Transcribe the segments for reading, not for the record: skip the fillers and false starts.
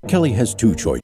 Kelly has two choices.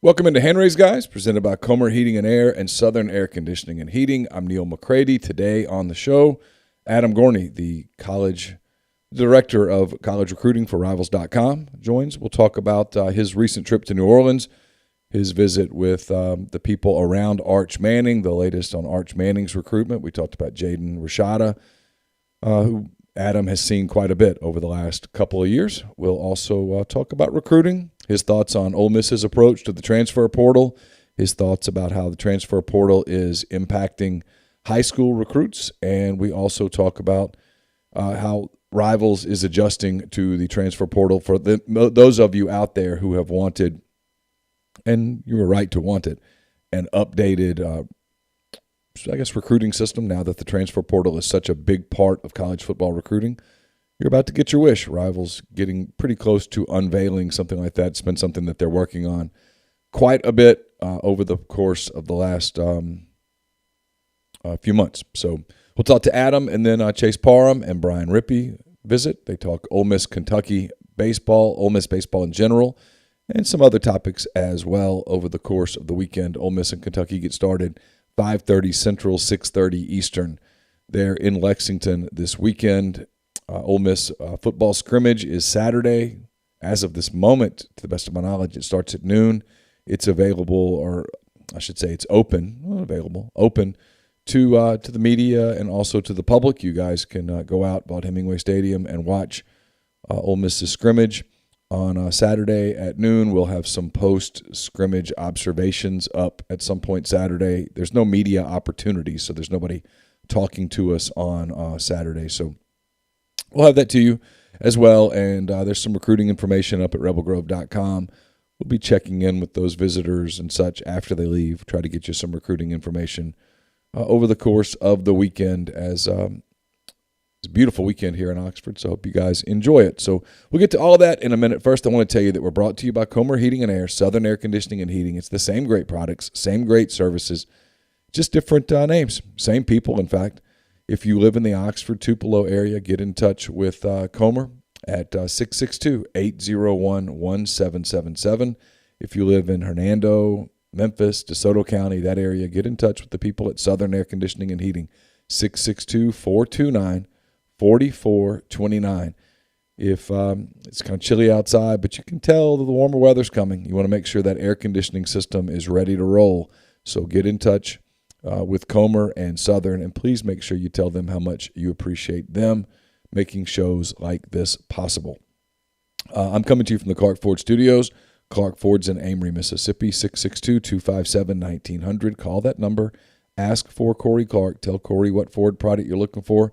Welcome into Hand Raised Guys, presented by Comer Heating and Air and Southern Air Conditioning and Heating. I'm Neal McCready. Today on the show, Adam Gorney, the director of college recruiting for Rivals.com, joins. We'll talk about his recent trip to New Orleans, his visit with the people around Arch Manning, the latest on Arch Manning's recruitment. We talked about Jaden Rashada, who Adam has seen quite a bit over the last couple of years. We'll also talk about recruiting, his thoughts on Ole Miss's approach to the transfer portal, his thoughts about how the transfer portal is impacting high school recruits, and we also talk about how Rivals is adjusting to the transfer portal for those of you out there who have wanted, and you were right to want it, an updated recruiting system now that the transfer portal is such a big part of college football recruiting. You're about to get your wish. Rivals getting pretty close to unveiling something like that. It's been something that they're working on quite a bit over the course of the last few months. So we'll talk to Adam, and then Chase Parham and Brian Rippee visit. They talk Ole Miss, Kentucky baseball, Ole Miss baseball in general, and some other topics as well over the course of the weekend. Ole Miss and Kentucky get started 5:30 Central, 6:30 Eastern. They're in Lexington this weekend. Ole Miss football scrimmage is Saturday. As of this moment, to the best of my knowledge, it starts at noon. It's available, or I should say it's open, open to the media and also to the public. You guys can go out, Vaught Hemingway Stadium, and watch Ole Miss's scrimmage. On Saturday at noon, we'll have some post-scrimmage observations up at some point Saturday. There's no media opportunity, so there's nobody talking to us on Saturday. So we'll have that to you as well, and there's some recruiting information up at rebelgrove.com. We'll be checking in with those visitors and such after they leave, try to get you some recruiting information over the course of the weekend as it's a beautiful weekend here in Oxford, so I hope you guys enjoy it. So we'll get to all that in a minute. First, I want to tell you that we're brought to you by Comer Heating and Air, Southern Air Conditioning and Heating. It's the same great products, same great services, just different names, same people, in fact. If you live in the Oxford, Tupelo area, get in touch with Comer at 662-801-1777. If you live in Hernando, Memphis, DeSoto County, that area, get in touch with the people at Southern Air Conditioning and Heating, 662-429-4429. If it's kind of chilly outside, but you can tell that the warmer weather's coming, you want to make sure that air conditioning system is ready to roll. So get in touch with Comer and Southern, and please make sure you tell them how much you appreciate them making shows like this possible. I'm coming to you from the Clark Ford Studios. Clark Ford's in Amory, Mississippi, 662-257-1900. Call that number. Ask for Corey Clark. Tell Corey what Ford product you're looking for,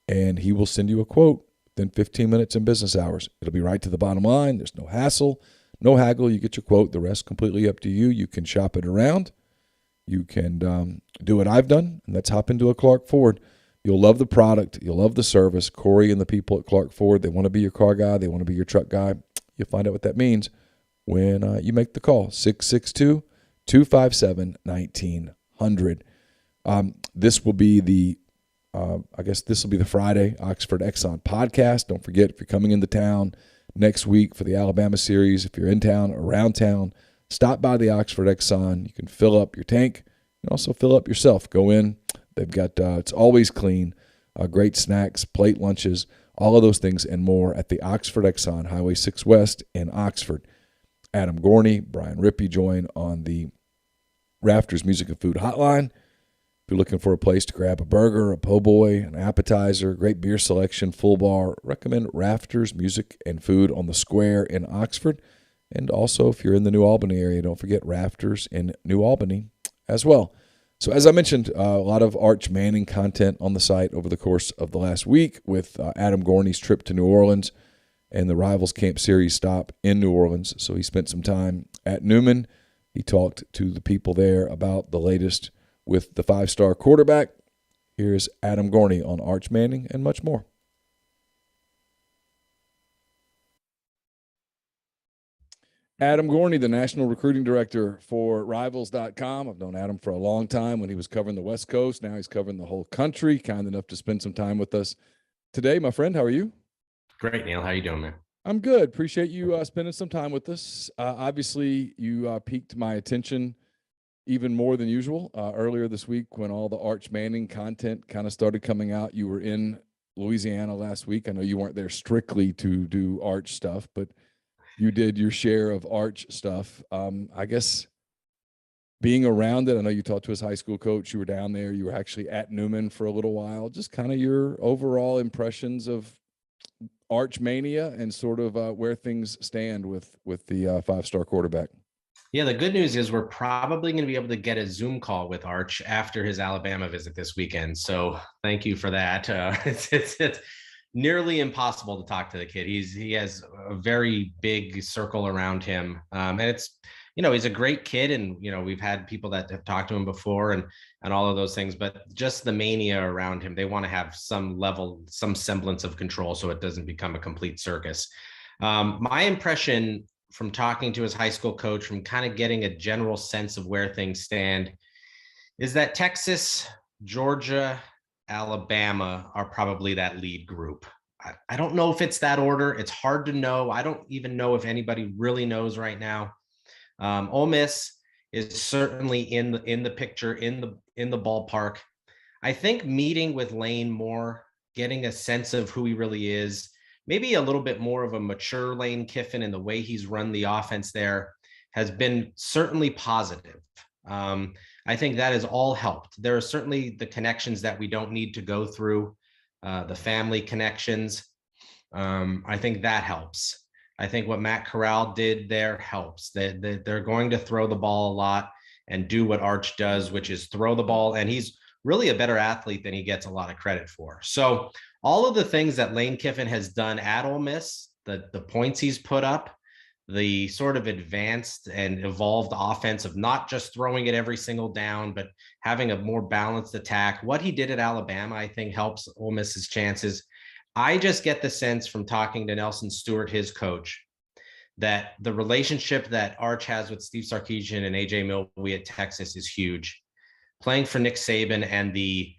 and he will send you a quote within 15 minutes in business hours. It'll be right to the bottom line. There's no hassle, no haggle. You get your quote. The rest completely up to you. You can shop it around. You can do what I've done, and that's hop into a Clark Ford. You'll love the product. You'll love the service. Corey and the people at Clark Ford, they want to be your car guy. They want to be your truck guy. You'll find out what that means when you make the call, 662-257-1900. This will be the Friday Oxford Exxon podcast. Don't forget, if you're coming into town next week for the Alabama series, if you're in town, around town, stop by the Oxford Exxon. You can fill up your tank and also fill up yourself. Go in. They've got, it's always clean, great snacks, plate lunches, all of those things and more at the Oxford Exxon, Highway 6 West in Oxford. Adam Gorney, Brian Rippee join on the Rafters Music and Food Hotline. If you're looking for a place to grab a burger, a po' boy, an appetizer, great beer selection, full bar, recommend Rafters Music and Food on the Square in Oxford. And also, if you're in the New Albany area, don't forget Rafters in New Albany as well. So as I mentioned, a lot of Arch Manning content on the site over the course of the last week with Adam Gorney's trip to New Orleans and the Rivals Camp Series stop in New Orleans. So he spent some time at Newman. He talked to the people there about the latest with the five-star quarterback. Here's Adam Gorney on Arch Manning and much more. Adam Gorney, the National Recruiting Director for Rivals.com. I've known Adam for a long time when he was covering the West Coast. Now he's covering the whole country. Kind enough to spend some time with us today. My friend, how are you? Great, Neal. How you doing, man? I'm good. Appreciate you spending some time with us. Obviously, you piqued my attention even more than usual earlier this week when all the Arch Manning content kind of started coming out. You were in Louisiana last week. I know you weren't there strictly to do Arch stuff, but you did your share of Arch stuff. I guess being around it, I know you talked to his high school coach. You were down there. You were actually at Newman for a little while. Just kind of your overall impressions of Arch Mania and sort of where things stand with the five-star quarterback. Yeah, the good news is we're probably going to be able to get a Zoom call with Arch after his Alabama visit this weekend. So thank you for that. It's nearly impossible to talk to the kid. He has a very big circle around him. And it's, he's a great kid. And, we've had people that have talked to him before and all of those things, but just the mania around him, they want to have some semblance of control so it doesn't become a complete circus. My impression from talking to his high school coach, from kind of getting a general sense of where things stand, is that Texas, Georgia, Alabama are probably that lead group. I don't know if it's that order. It's hard to know. I don't even know if anybody really knows right now. Ole Miss is certainly in the picture, in the ballpark. I think meeting with Lane more, getting a sense of who he really is, maybe a little bit more of a mature Lane Kiffin in the way he's run the offense there, has been certainly positive. I think that has all helped. There are certainly the connections that we don't need to go through, the family connections. I think that helps. I think what Matt Corral did there helps. They're going to throw the ball a lot and do what Arch does, which is throw the ball. And he's really a better athlete than he gets a lot of credit for. So all of the things that Lane Kiffin has done at Ole Miss, the points he's put up, the sort of advanced and evolved offense of not just throwing it every single down, but having a more balanced attack. What he did at Alabama, I think, helps Ole Miss's chances. I just get the sense from talking to Nelson Stewart, his coach, that the relationship that Arch has with Steve Sarkisian and AJ Milwee at Texas is huge. Playing for Nick Saban and the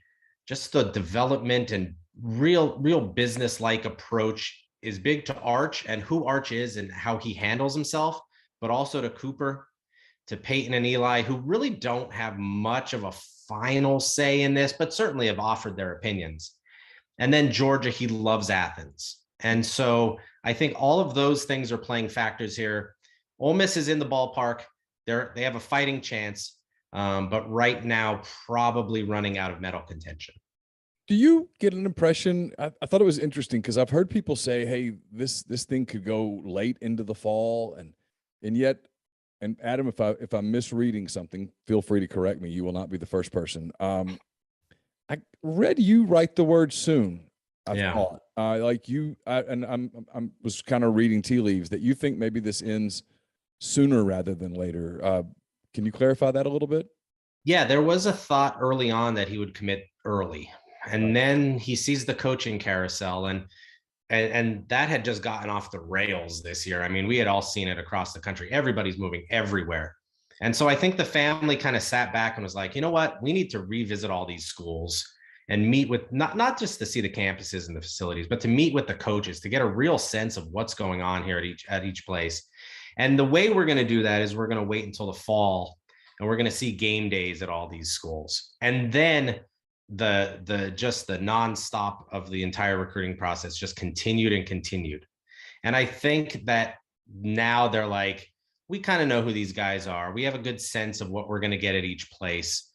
just the development and real business-like approach is big to Arch and who Arch is and how he handles himself, but also to Cooper, to Peyton and Eli, who really don't have much of a final say in this, but certainly have offered their opinions. And then Georgia, he loves Athens. And so I think all of those things are playing factors here. Ole Miss is in the ballpark. They have a fighting chance, but right now probably running out of medal contention. Do you get an impression? I thought it was interesting because I've heard people say, "Hey, this thing could go late into the fall," and yet, and Adam, if I'm misreading something, feel free to correct me. You will not be the first person. I read you write the word soon. I thought like you, and I'm was kind of reading tea leaves that you think maybe this ends sooner rather than later. Can you clarify that a little bit? Yeah, there was a thought early on that he would commit early. And then he sees the coaching carousel and that had just gotten off the rails this year. I mean, we had all seen it across the country. Everybody's moving everywhere. And so I think the family kind of sat back and was like, you know what, we need to revisit all these schools and meet with not just to see the campuses and the facilities, but to meet with the coaches to get a real sense of what's going on here at each place. And the way we're going to do that is we're going to wait until the fall and we're going to see game days at all these schools. And then the nonstop of the entire recruiting process just continued and continued. And I think that now they're like, we kind of know who these guys are. We have a good sense of what we're going to get at each place.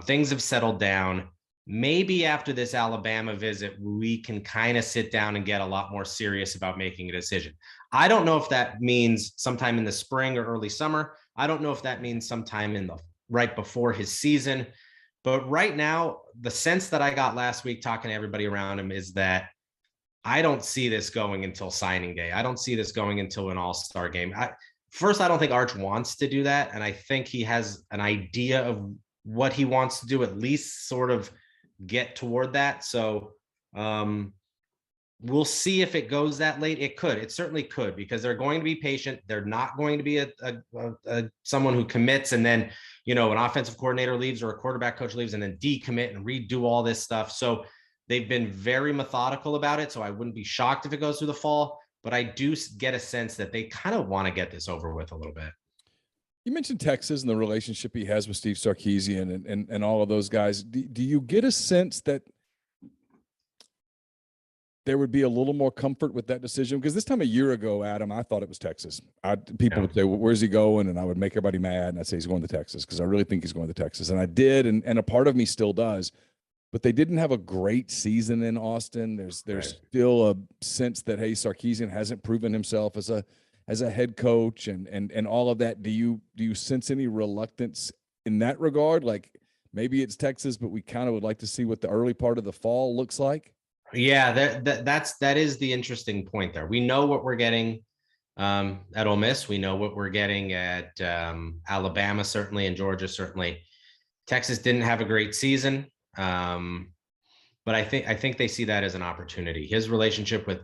Things have settled down. Maybe after this Alabama visit, we can kind of sit down and get a lot more serious about making a decision. I don't know if that means sometime in the spring or early summer. I don't know if that means sometime right before his season. But right now, the sense that I got last week talking to everybody around him is that I don't see this going until signing day. I don't see this going until an all-star game. First, I don't think Arch wants to do that. And I think he has an idea of what he wants to do, at least sort of get toward that. So we'll see if it goes that late. It certainly could, because they're going to be patient. They're not going to be someone who commits and then, an offensive coordinator leaves or a quarterback coach leaves and then decommit and redo all this stuff. So they've been very methodical about it. So I wouldn't be shocked if it goes through the fall, but I do get a sense that they kind of want to get this over with a little bit. You mentioned Texas and the relationship he has with Steve Sarkisian and all of those guys. Do you get a sense that there would be a little more comfort with that decision? Because this time a year ago, Adam, I thought it was Texas. People would say, well, where's he going? And I would make everybody mad. And I'd say he's going to Texas because I really think he's going to Texas. And I did. And a part of me still does. But they didn't have a great season in Austin. There's still a sense that, hey, Sarkisian hasn't proven himself as a head coach and all of that. Do you sense any reluctance in that regard? Like maybe it's Texas, but we kind of would like to see what the early part of the fall looks like. Yeah, that is the interesting point there. We know what we're getting at Ole Miss. We know what we're getting at Alabama, certainly, and Georgia, certainly. Texas didn't have a great season, but I think they see that as an opportunity. His relationship with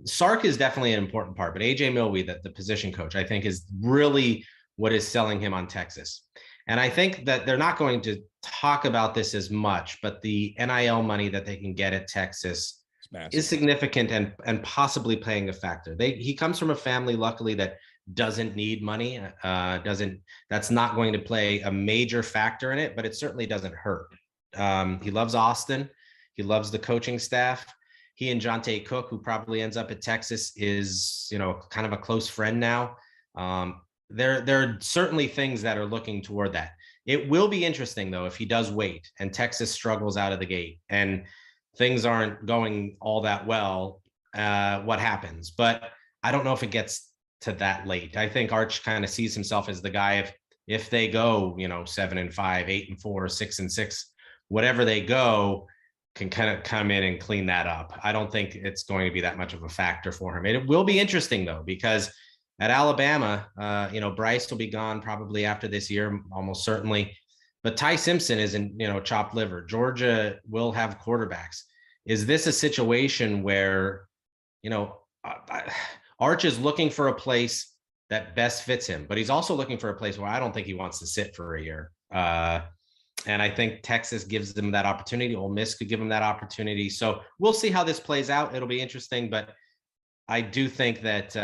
Sark is definitely an important part, but AJ Milwee, the position coach, I think is really what is selling him on Texas. And I think that they're not going to talk about this as much, but the NIL money that they can get at Texas is significant and possibly playing a factor. He comes from a family, luckily, that doesn't need money. That's not going to play a major factor in it, but it certainly doesn't hurt. He loves Austin. He loves the coaching staff. He and Jonte Cook, who probably ends up at Texas, is, kind of a close friend now. There are certainly things that are looking toward that. It will be interesting, though, if he does wait and Texas struggles out of the gate and things aren't going all that well, what happens? But I don't know if it gets to that late. I think Arch kind of sees himself as the guy if they go, 7-5, 8-4, 6-6, whatever they go, can kind of come in and clean that up. I don't think it's going to be that much of a factor for him. It will be interesting, though, because at Alabama, Bryce will be gone probably after this year, almost certainly. But Ty Simpson isn't, chopped liver. Georgia will have quarterbacks. Is this a situation where, Arch is looking for a place that best fits him, but he's also looking for a place where I don't think he wants to sit for a year. And I think Texas gives them that opportunity. Ole Miss could give them that opportunity. So we'll see how this plays out. It'll be interesting, but I do think that,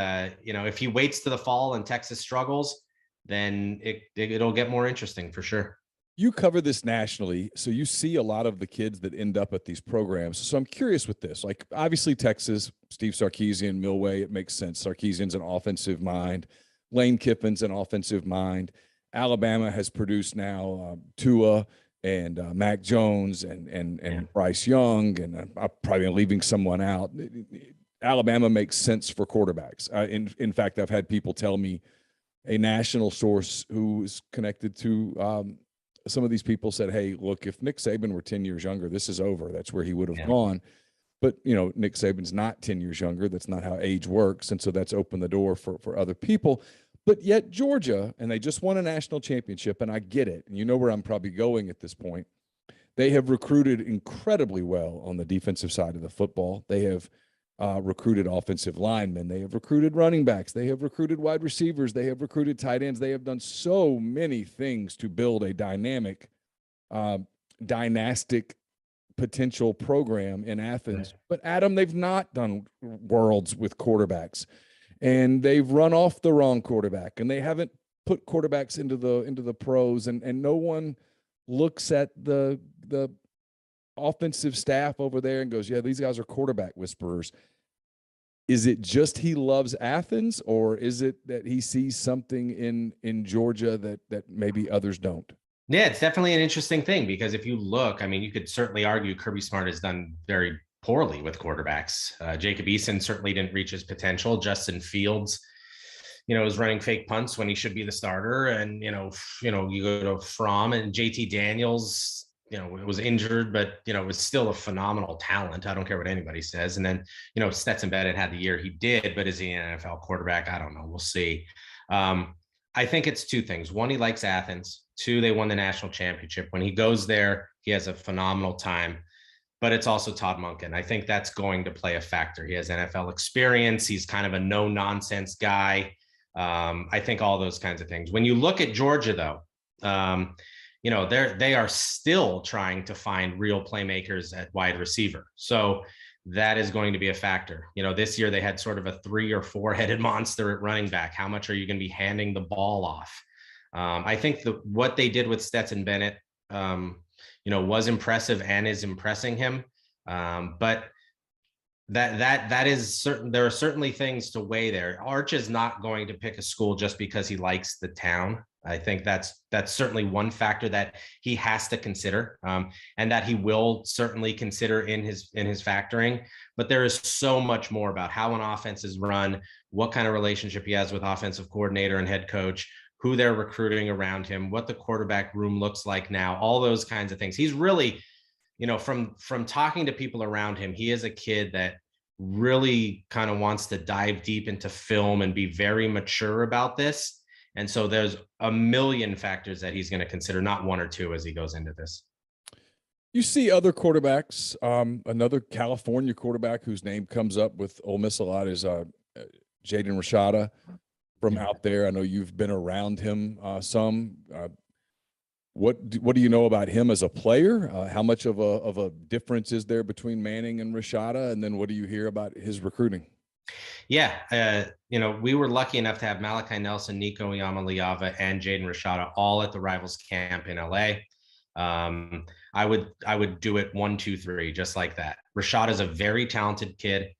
if he waits to the fall and Texas struggles, then it'll get more interesting for sure. You cover this nationally, so you see a lot of the kids that end up at these programs. So I'm curious with this. Like, obviously, Texas, Steve Sarkisian, Milway, it makes sense. Sarkisian's an offensive mind. Lane Kiffin's an offensive mind. Alabama has produced now Tua and Mac Jones and Bryce Young, and I'm probably leaving someone out. Alabama makes sense for quarterbacks. In fact, I've had people tell me, a national source who is connected to some of these people said, hey, look, if Nick Saban were 10 years younger, this is over. That's where he would have gone. But, Nick Saban's not 10 years younger. That's not how age works. And so that's opened the door for other people. But yet Georgia, and they just won a national championship, and I get it. And you know where I'm probably going at this point. They have recruited incredibly well on the defensive side of the football. They have recruited offensive linemen. They have recruited running backs. They have recruited wide receivers. They have recruited tight ends. They have done so many things to build a dynamic, dynastic potential program in Athens. Right. But Adam, they've not done worlds with quarterbacks, and they've run off the wrong quarterback, and they haven't put quarterbacks into the pros, and no one looks at the offensive staff over there and goes, yeah, these guys are quarterback whisperers. Is it just he loves Athens, or is it that he sees something in Georgia that maybe others don't? Yeah, it's definitely an interesting thing, because if you look, I mean, you could certainly argue Kirby Smart has done very poorly with quarterbacks. Jacob Eason certainly didn't reach his potential. Justin Fields, was running fake punts when he should be the starter. And, you go to Fromm, and JT Daniels, was injured, but, was still a phenomenal talent. I don't care what anybody says. And then, Stetson Bennett had the year he did, but is he an NFL quarterback? I don't know. We'll see. I think it's two things. One, he likes Athens. Two, they won the national championship. When he goes there, he has a phenomenal time. But it's also Todd Monken. I think that's going to play a factor. He has NFL experience. He's kind of a no-nonsense guy. I think all those kinds of things. When you look at Georgia, though, they are still trying to find real playmakers at wide receiver. So that is going to be a factor. This year they had sort of a 3 or 4-headed monster at running back. How much are you going to be handing the ball off? I think what they did with Stetson Bennett, was impressive and is impressing him. But that is certain. There are certainly things to weigh there. Arch is not going to pick a school just because he likes the town. I think that's certainly one factor that he has to consider, and that he will certainly consider in his factoring. But there is so much more about how an offense is run, what kind of relationship he has with offensive coordinator and head coach, who they're recruiting around him, what the quarterback room looks like now, all those kinds of things. He's really, from talking to people around him, he is a kid that really kind of wants to dive deep into film and be very mature about this. And so there's a million factors that he's going to consider, not one or two, as he goes into this. You see other quarterbacks. Another California quarterback whose name comes up with Ole Miss a lot is Jaden Rashada from out there. I know you've been around him some. What do you know about him as a player? How much of a difference is there between Manning and Rashada? And then what do you hear about his recruiting? Yeah, we were lucky enough to have Malachi Nelson, Nico Iamaleava, and Jaden Rashada all at the Rivals camp in LA. I would do it 1, 2, 3, just like that. Rashada is a very talented kid.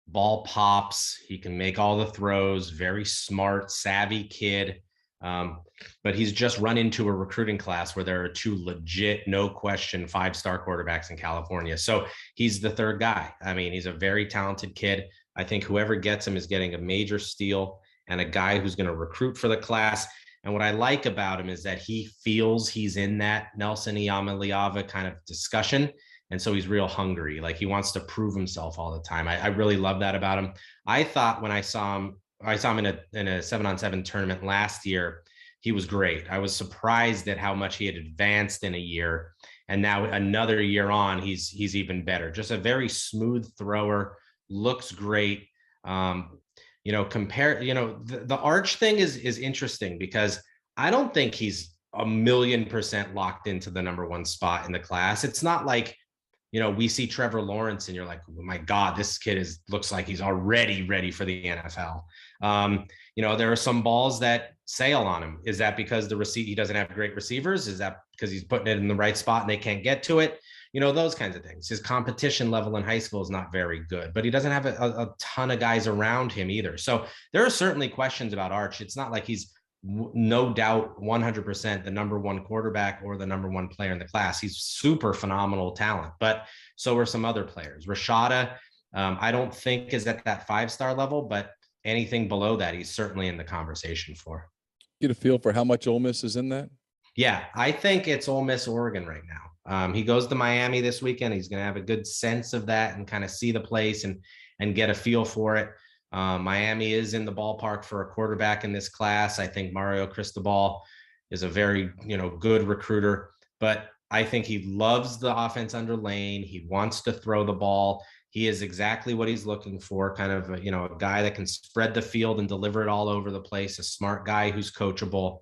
Ball pops. He can make all the throws. Very smart, savvy kid. But he's just run into a recruiting class where there are 2 legit, no question, 5-star quarterbacks in California. So he's the third guy. I mean, he's a very talented kid. I think whoever gets him is getting a major steal and a guy who's going to recruit for the class. And what I like about him is that he feels he's in that Nelson Iamaleava kind of discussion. And so he's real hungry. Like, he wants to prove himself all the time. I really love that about him. I thought when I saw him in a 7-on-7 tournament last year, he was great. I was surprised at how much he had advanced in a year. And now another year on, he's even better. Just a very smooth thrower, looks great. The Arch thing is interesting, because I don't think he's 1,000,000% locked into the number one spot in the class. It's not like, we see Trevor Lawrence and you're like, oh my God, this kid looks like he's already ready for the NFL. There are some balls that sail on him. Is that because he doesn't have great receivers? Is that because he's putting it in the right spot and they can't get to it? Those kinds of things. His competition level in high school is not very good, but he doesn't have a ton of guys around him either. So there are certainly questions about Arch. It's not like he's no doubt 100% the number one quarterback or the number one player in the class. He's super phenomenal talent, but so are some other players. Rashada, I don't think is at that 5-star level, but anything below that, he's certainly in the conversation for. Get a feel for how much Ole Miss is in that? Yeah, I think it's Ole Miss, Oregon right now. He goes to Miami this weekend. He's going to have a good sense of that and kind of see the place and get a feel for it. Miami is in the ballpark for a quarterback in this class. I think Mario Cristobal is a very, good recruiter, but I think he loves the offense under Lane. He wants to throw the ball. He is exactly what he's looking for, kind of, a guy that can spread the field and deliver it all over the place, a smart guy who's coachable.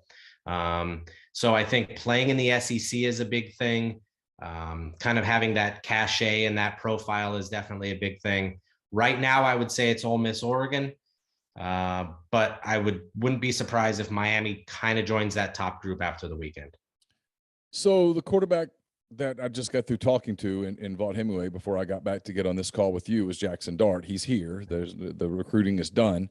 So I think playing in the SEC is a big thing. Kind of having that cachet and that profile is definitely a big thing. Right now, I would say it's Ole Miss, Oregon, but I wouldn't be surprised if Miami kind of joins that top group after the weekend. So the quarterback that I just got through talking to in Vaught Hemingway before I got back to get on this call with you was Jackson Dart. He's here. The recruiting is done.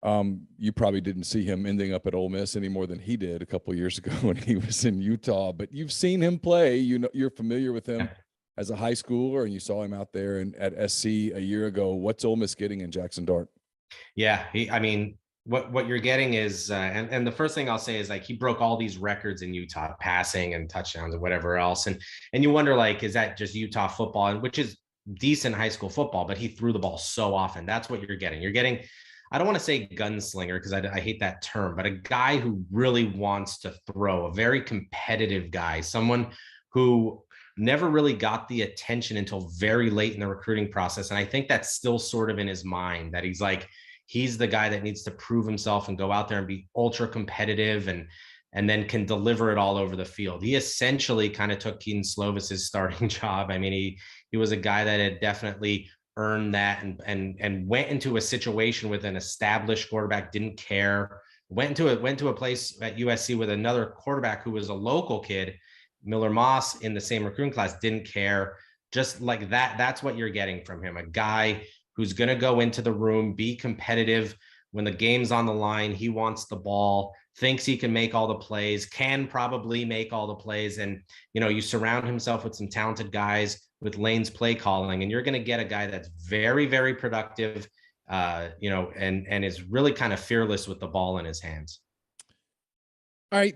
You probably didn't see him ending up at Ole Miss any more than he did a couple of years ago when he was in Utah, but you've seen him play. You're familiar with him as a high schooler, and you saw him out there at SC a year ago. What's Ole Miss getting in Jackson Dart? Yeah, what you're getting is, and the first thing I'll say is, like, he broke all these records in Utah, passing and touchdowns and whatever else, and you wonder, like, is that just Utah football, and which is decent high school football, but he threw the ball so often. That's what you're getting. You're getting, I don't want to say gunslinger because I hate that term, but a guy who really wants to throw, a very competitive guy, someone who never really got the attention until very late in the recruiting process. And I think that's still sort of in his mind, that he's the guy that needs to prove himself and go out there and be ultra competitive and then can deliver it all over the field. He essentially kind of took Keaton Slovis's starting job. I mean, he was a guy that had definitely earned that and went into a situation with an established quarterback, didn't care, went to a place at USC with another quarterback who was a local kid, Miller Moss, in the same recruiting class, didn't care. Just like that, that's what you're getting from him. A guy who's going to go into the room, be competitive when the game's on the line. He wants the ball, thinks he can make all the plays, can probably make all the plays. And, you surround himself with some talented guys with Lane's play calling, and you're going to get a guy that's very, very productive, and is really kind of fearless with the ball in his hands. All right.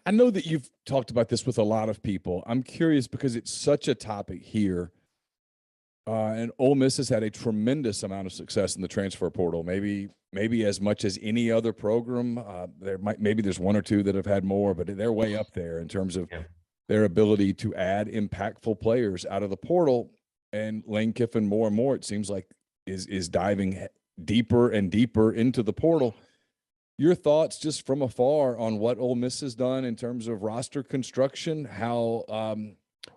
I know that you've talked about this with a lot of people. I'm curious because it's such a topic here. And Ole Miss has had a tremendous amount of success in the transfer portal, maybe as much as any other program. Maybe there's one or two that have had more, but they're way up there in terms of their ability to add impactful players out of the portal. And Lane Kiffin, more and more, it seems like, is diving deeper and deeper into the portal. Your thoughts just from afar on what Ole Miss has done in terms of roster construction, how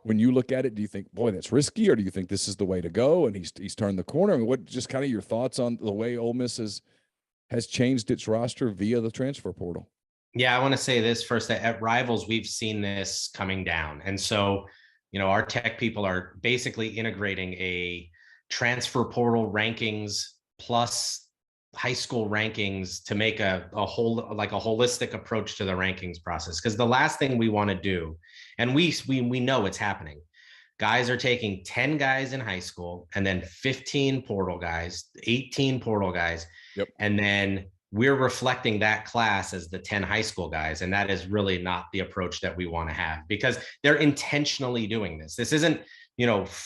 when you look at it, do you think, boy, that's risky, or do you think this is the way to go and he's turned the corner? I mean, what just kind of your thoughts on the way Ole Miss has changed its roster via the transfer portal? Yeah, I want to say this first, that at Rivals, we've seen this coming down. And so, our tech people are basically integrating a transfer portal rankings plus high school rankings to make a holistic approach to the rankings process. Because the last thing we want to do, and we know it's happening, guys are taking 10 guys in high school and then 15 portal guys, 18 portal guys. Yep. And then we're reflecting that class as the 10 high school guys. And that is really not the approach that we want to have, because they're intentionally doing this. This isn't,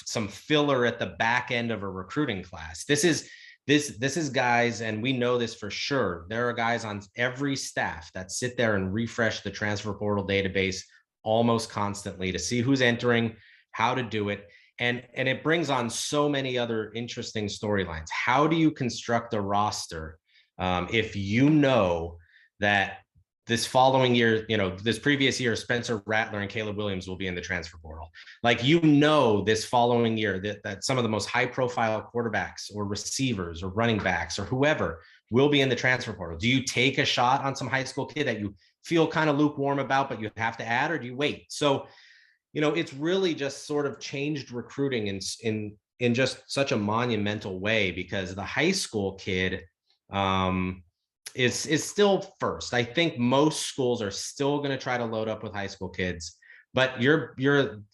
some filler at the back end of a recruiting class. This is guys, and we know this for sure. There are guys on every staff that sit there and refresh the transfer portal database almost constantly to see who's entering, how to do it. And it brings on so many other interesting storylines. How do you construct a roster if you know that this following year, this previous year, Spencer Rattler and Caleb Williams will be in the transfer portal. Like, this following year that some of the most high profile quarterbacks or receivers or running backs or whoever will be in the transfer portal. Do you take a shot on some high school kid that you feel kind of lukewarm about, but you have to add, or do you wait? So, it's really just sort of changed recruiting in just such a monumental way, because the high school kid is still first. I think most schools are still going to try to load up with high school kids, but you're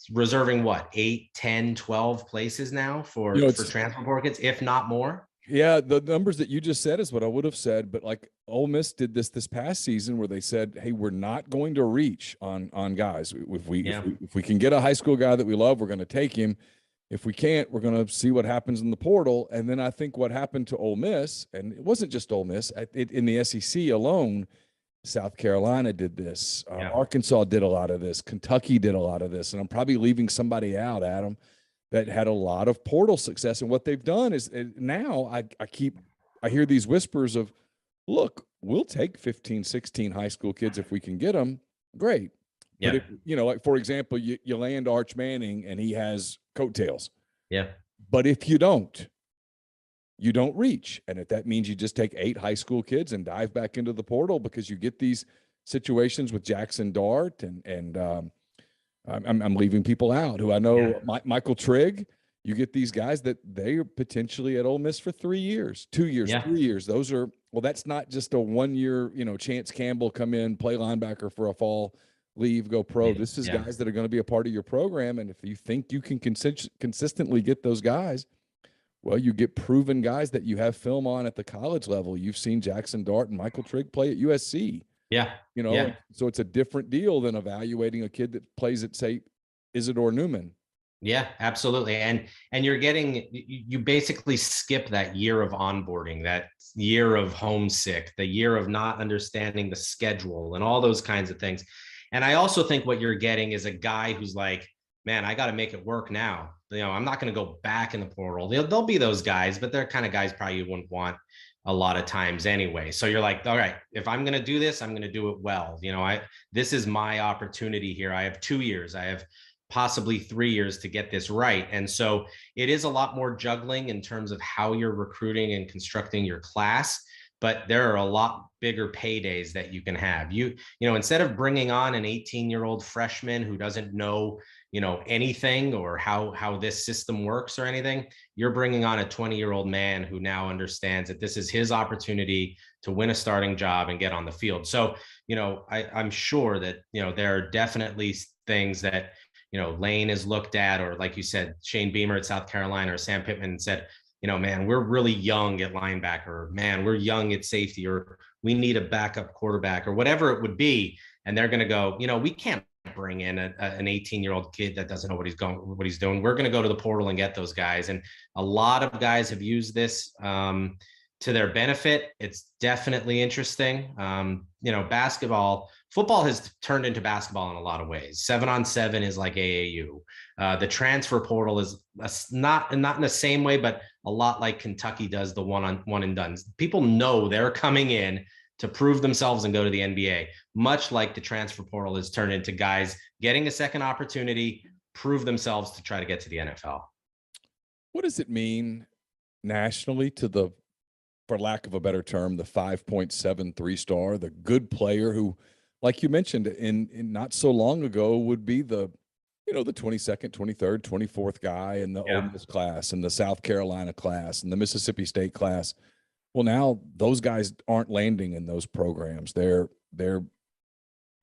reserving what, 8, 10, 12 places now for transfer portal kids, if not more. Yeah, the numbers that you just said is what I would have said, but like Ole Miss did this past season where they said, "Hey, we're not going to reach on guys. If we can get a high school guy that we love, we're going to take him. If we can't, we're going to see what happens in the portal." And then I think what happened to Ole Miss, and it wasn't just Ole Miss, in the SEC alone, South Carolina did this, Arkansas did a lot of this, Kentucky did a lot of this, and I'm probably leaving somebody out, Adam, that had a lot of portal success. And what they've done is now I hear these whispers of, look, we'll take 15, 16 high school kids if we can get them. Great. Yeah. But if, like, for example, you land Arch Manning and he has coattails. Yeah. But if you don't reach. And if that means you just take 8 high school kids and dive back into the portal, because you get these situations with Jackson Dart and I'm leaving people out who I know, Michael Trigg. You get these guys that they are potentially at Ole Miss for 3 years, 2 years, 3 years. Those are, that's not just a 1 year, Chance Campbell come in, play linebacker for a fall, leave, go pro. This is guys that are going to be a part of your program. And if you think you can consistently get those guys, well, you get proven guys that you have film on at the college level. You've seen Jackson Dart and Michael Trigg play at USC. Yeah. So it's a different deal than evaluating a kid that plays at, say, Isidore Newman. Yeah, absolutely. And you basically skip that year of onboarding, that year of homesick, the year of not understanding the schedule and all those kinds of things. And I also think what you're getting is a guy who's like, man, I got to make it work now. I'm not going to go back in the portal. There'll be those guys, but they're kind of guys probably you wouldn't want a lot of times anyway. So you're like, all right, if I'm going to do this, I'm going to do it well. This is my opportunity here. I have 2 years. I have possibly 3 years to get this right. And so it is a lot more juggling in terms of how you're recruiting and constructing your class, but there are a lot bigger paydays that you can have. Instead of bringing on an 18-year-old freshman who doesn't know, anything or how this system works or anything, you're bringing on a 20-year-old man who now understands that this is his opportunity to win a starting job and get on the field. So, I'm sure that, there are definitely things that, Lane has looked at, or like you said, Shane Beamer at South Carolina or Sam Pittman said, man, we're really young at linebacker, or man, we're young at safety, or we need a backup quarterback, or whatever it would be. And they're going to go, we can't bring in an 18-year-old kid that doesn't know what he's doing. We're going to go to the portal and get those guys. And a lot of guys have used this to their benefit. It's definitely interesting. Football has turned into basketball in a lot of ways. 7-on-7 is like AAU. The transfer portal is not in the same way, but a lot like Kentucky does the one and done. People know they're coming in to prove themselves and go to the NBA, much like the transfer portal has turned into guys getting a second opportunity, prove themselves to try to get to the NFL. What does it mean nationally to for lack of a better term, the 5.73 star, the good player who, like you mentioned, in not so long ago would be the 22nd, 23rd, 24th guy in the Ole Miss class and the South Carolina class and the Mississippi State class. Well, now those guys aren't landing in those programs. They're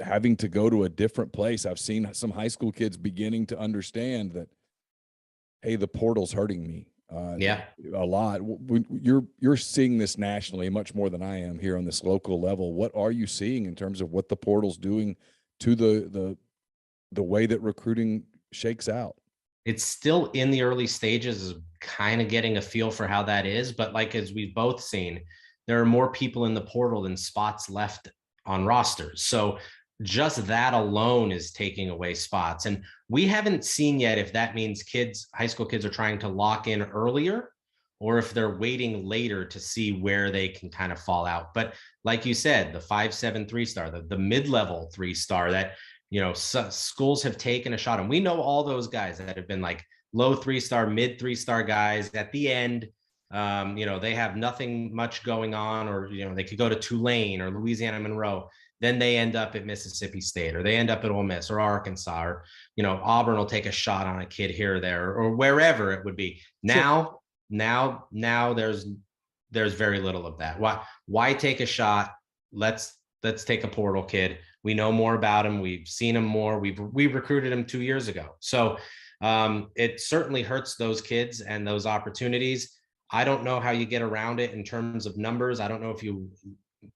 having to go to a different place. I've seen some high school kids beginning to understand that, hey, the portal's hurting me. A lot. You're seeing this nationally much more than I am here on this local level. What are you seeing in terms of what the portal's doing to the way that recruiting shakes out? It's still in the early stages of kind of getting a feel for how that is. But like, as we've both seen, there are more people in the portal than spots left on rosters. So just that alone is taking away spots. And we haven't seen yet if that means high school kids are trying to lock in earlier, or if they're waiting later to see where they can kind of fall out. But like you said, the 5.7 3-star, the mid-level 3-star that, schools have taken a shot. And we know all those guys that have been like low 3-star, mid 3-star guys at the end. They have nothing much going on, or, they could go to Tulane or Louisiana Monroe. Then they end up at Mississippi State, or they end up at Ole Miss or Arkansas, or, Auburn will take a shot on a kid here or there, or wherever it would be. Now there's very little of that. Why take a shot? Let's take a portal kid. We know more about him. We've seen him more. We recruited him 2 years ago. So it certainly hurts those kids and those opportunities. I don't know how you get around it in terms of numbers. I don't know if you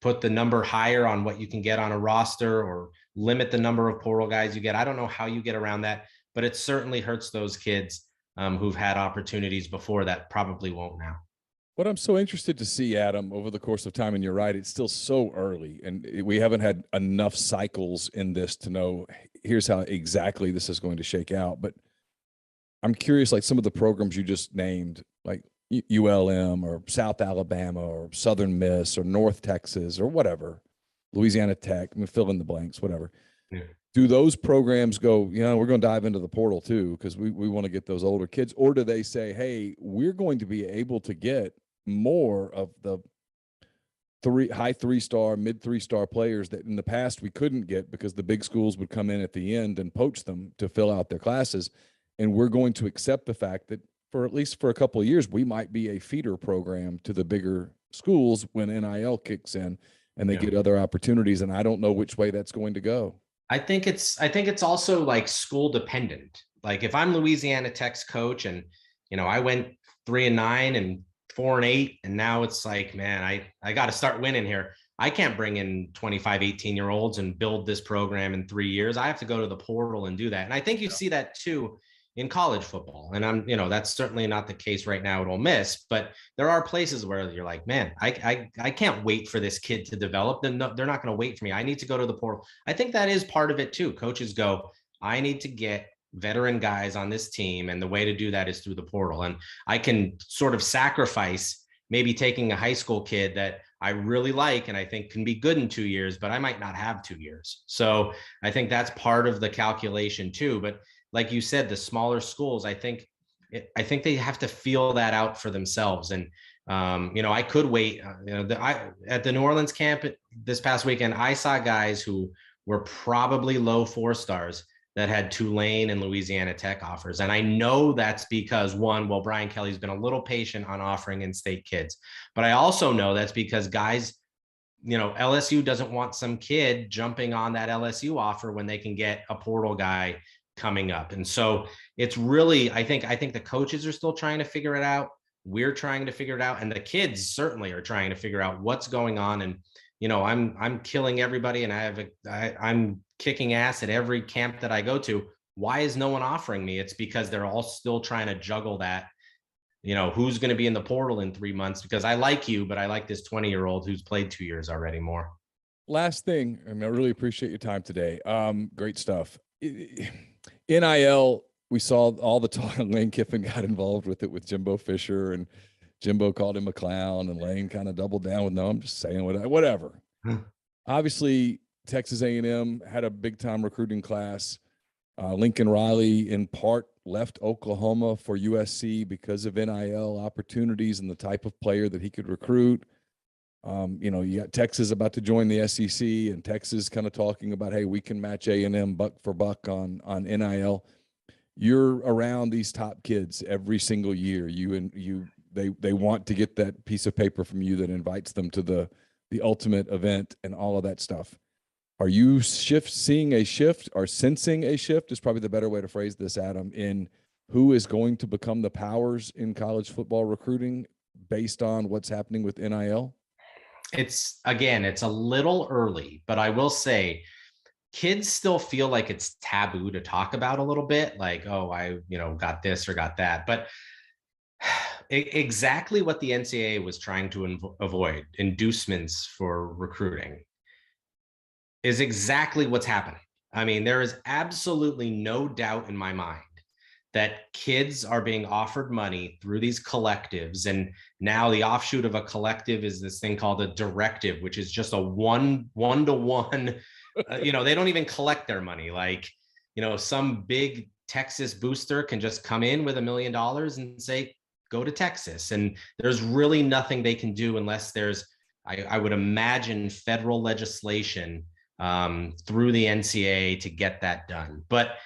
put the number higher on what you can get on a roster, or limit the number of portal guys you get. I don't know how you get around that, but it certainly hurts those kids who've had opportunities before that probably won't now. What I'm so interested to see, Adam, over the course of time, and you're right, it's still so early, and we haven't had enough cycles in this to know here's how exactly this is going to shake out. But I'm curious, like some of the programs you just named, like ULM or South Alabama or Southern Miss or North Texas or whatever, Louisiana Tech, fill in the blanks, whatever. Yeah. Do those programs go, we're going to dive into the portal too because we want to get those older kids? Or do they say, hey, we're going to be able to get more of the high 3-star, mid 3-star players that in the past we couldn't get because the big schools would come in at the end and poach them to fill out their classes. And we're going to accept the fact that for at least for a couple of years, we might be a feeder program to the bigger schools when NIL kicks in and they get other opportunities. And I don't know which way that's going to go. I think it's also like school dependent. Like if I'm Louisiana Tech's coach and, I went 3-9 and 4-8, and now it's like, man, I got to start winning here. I can't bring in 25, 18-year-olds and build this program in 3 years. I have to go to the portal and do that. And I think you see that too in college football. And that's certainly not the case right now at Ole Miss, but there are places where you're like, man, I can't wait for this kid to develop. They're not going to wait for me. I need to go to the portal. I think that is part of it too. Coaches go, I need to get veteran guys on this team, and the way to do that is through the portal. And I can sort of sacrifice maybe taking a high school kid that I really like and I think can be good in 2 years, but I might not have 2 years. So I think that's part of the calculation too. But like you said, the smaller schools, I think they have to feel that out for themselves. And I could wait. At the New Orleans camp this past weekend, I saw guys who were probably low 4-stars that had Tulane and Louisiana Tech offers. And I know that's because Brian Kelly's been a little patient on offering in-state kids. But I also know that's because guys, LSU doesn't want some kid jumping on that LSU offer when they can get a portal guy coming up. And so it's really, I think the coaches are still trying to figure it out. We're trying to figure it out. And the kids certainly are trying to figure out what's going on. And, I'm killing everybody, and I'm kicking ass at every camp that I go to. Why is no one offering me? It's because they're all still trying to juggle that, who's going to be in the portal in 3 months, because I like you, but I like this 20-year-old who's played 2 years already more. Last thing, I really appreciate your time today. Great stuff. NIL, we saw all the talk. Lane Kiffin got involved with it with Jimbo Fisher, and Jimbo called him a clown, and Lane kind of doubled down with, no, I'm just saying whatever. Obviously, Texas A&M had a big-time recruiting class. Lincoln Riley, in part, left Oklahoma for USC because of NIL opportunities and the type of player that he could recruit. You got Texas about to join the SEC, and Texas kind of talking about, hey, we can match A&M buck for buck on NIL. You're around these top kids every single year. They want to get that piece of paper from you that invites them to the ultimate event and all of that stuff. Are you seeing a shift, or sensing a shift is probably the better way to phrase this, Adam, in who is going to become the powers in college football recruiting based on what's happening with NIL? It's a little early, but I will say kids still feel like it's taboo to talk about a little bit, like, oh, I got this or got that. But exactly what the NCAA was trying to avoid, inducements for recruiting, is exactly what's happening. I mean, there is absolutely no doubt in my mind that kids are being offered money through these collectives. And now the offshoot of a collective is this thing called a directive, which is just a one-to-one, they don't even collect their money. Like, some big Texas booster can just come in with $1 million and say, go to Texas. And there's really nothing they can do unless there's, I would imagine, federal legislation through the NCAA to get that done. But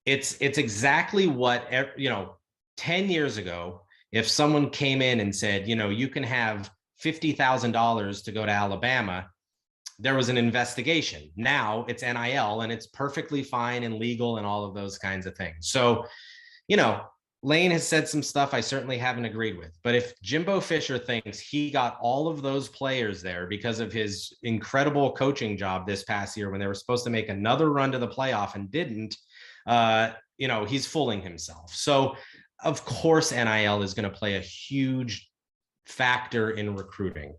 it's exactly what, 10 years ago, if someone came in and said, you can have $50,000 to go to Alabama, there was an investigation. Now it's NIL and it's perfectly fine and legal and all of those kinds of things. So, Lane has said some stuff I certainly haven't agreed with, but if Jimbo Fisher thinks he got all of those players there because of his incredible coaching job this past year when they were supposed to make another run to the playoff and didn't, he's fooling himself. So of course, NIL is going to play a huge factor in recruiting.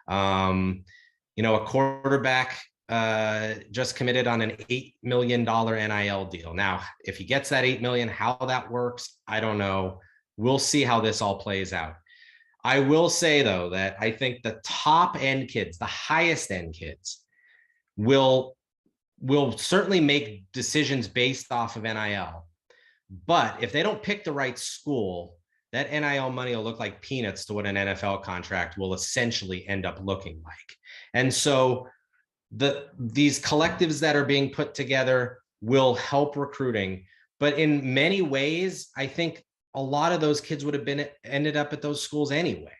A quarterback just committed on an $8 million NIL deal. Now, if he gets that $8 million, how that works, I don't know. We'll see how this all plays out. I will say, though, that I think the top end kids, the highest end kids, will certainly make decisions based off of NIL. But if they don't pick the right school, that NIL money will look like peanuts to what an NFL contract will essentially end up looking like. And so these collectives that are being put together will help recruiting. But in many ways, I think a lot of those kids would have ended up at those schools anyway.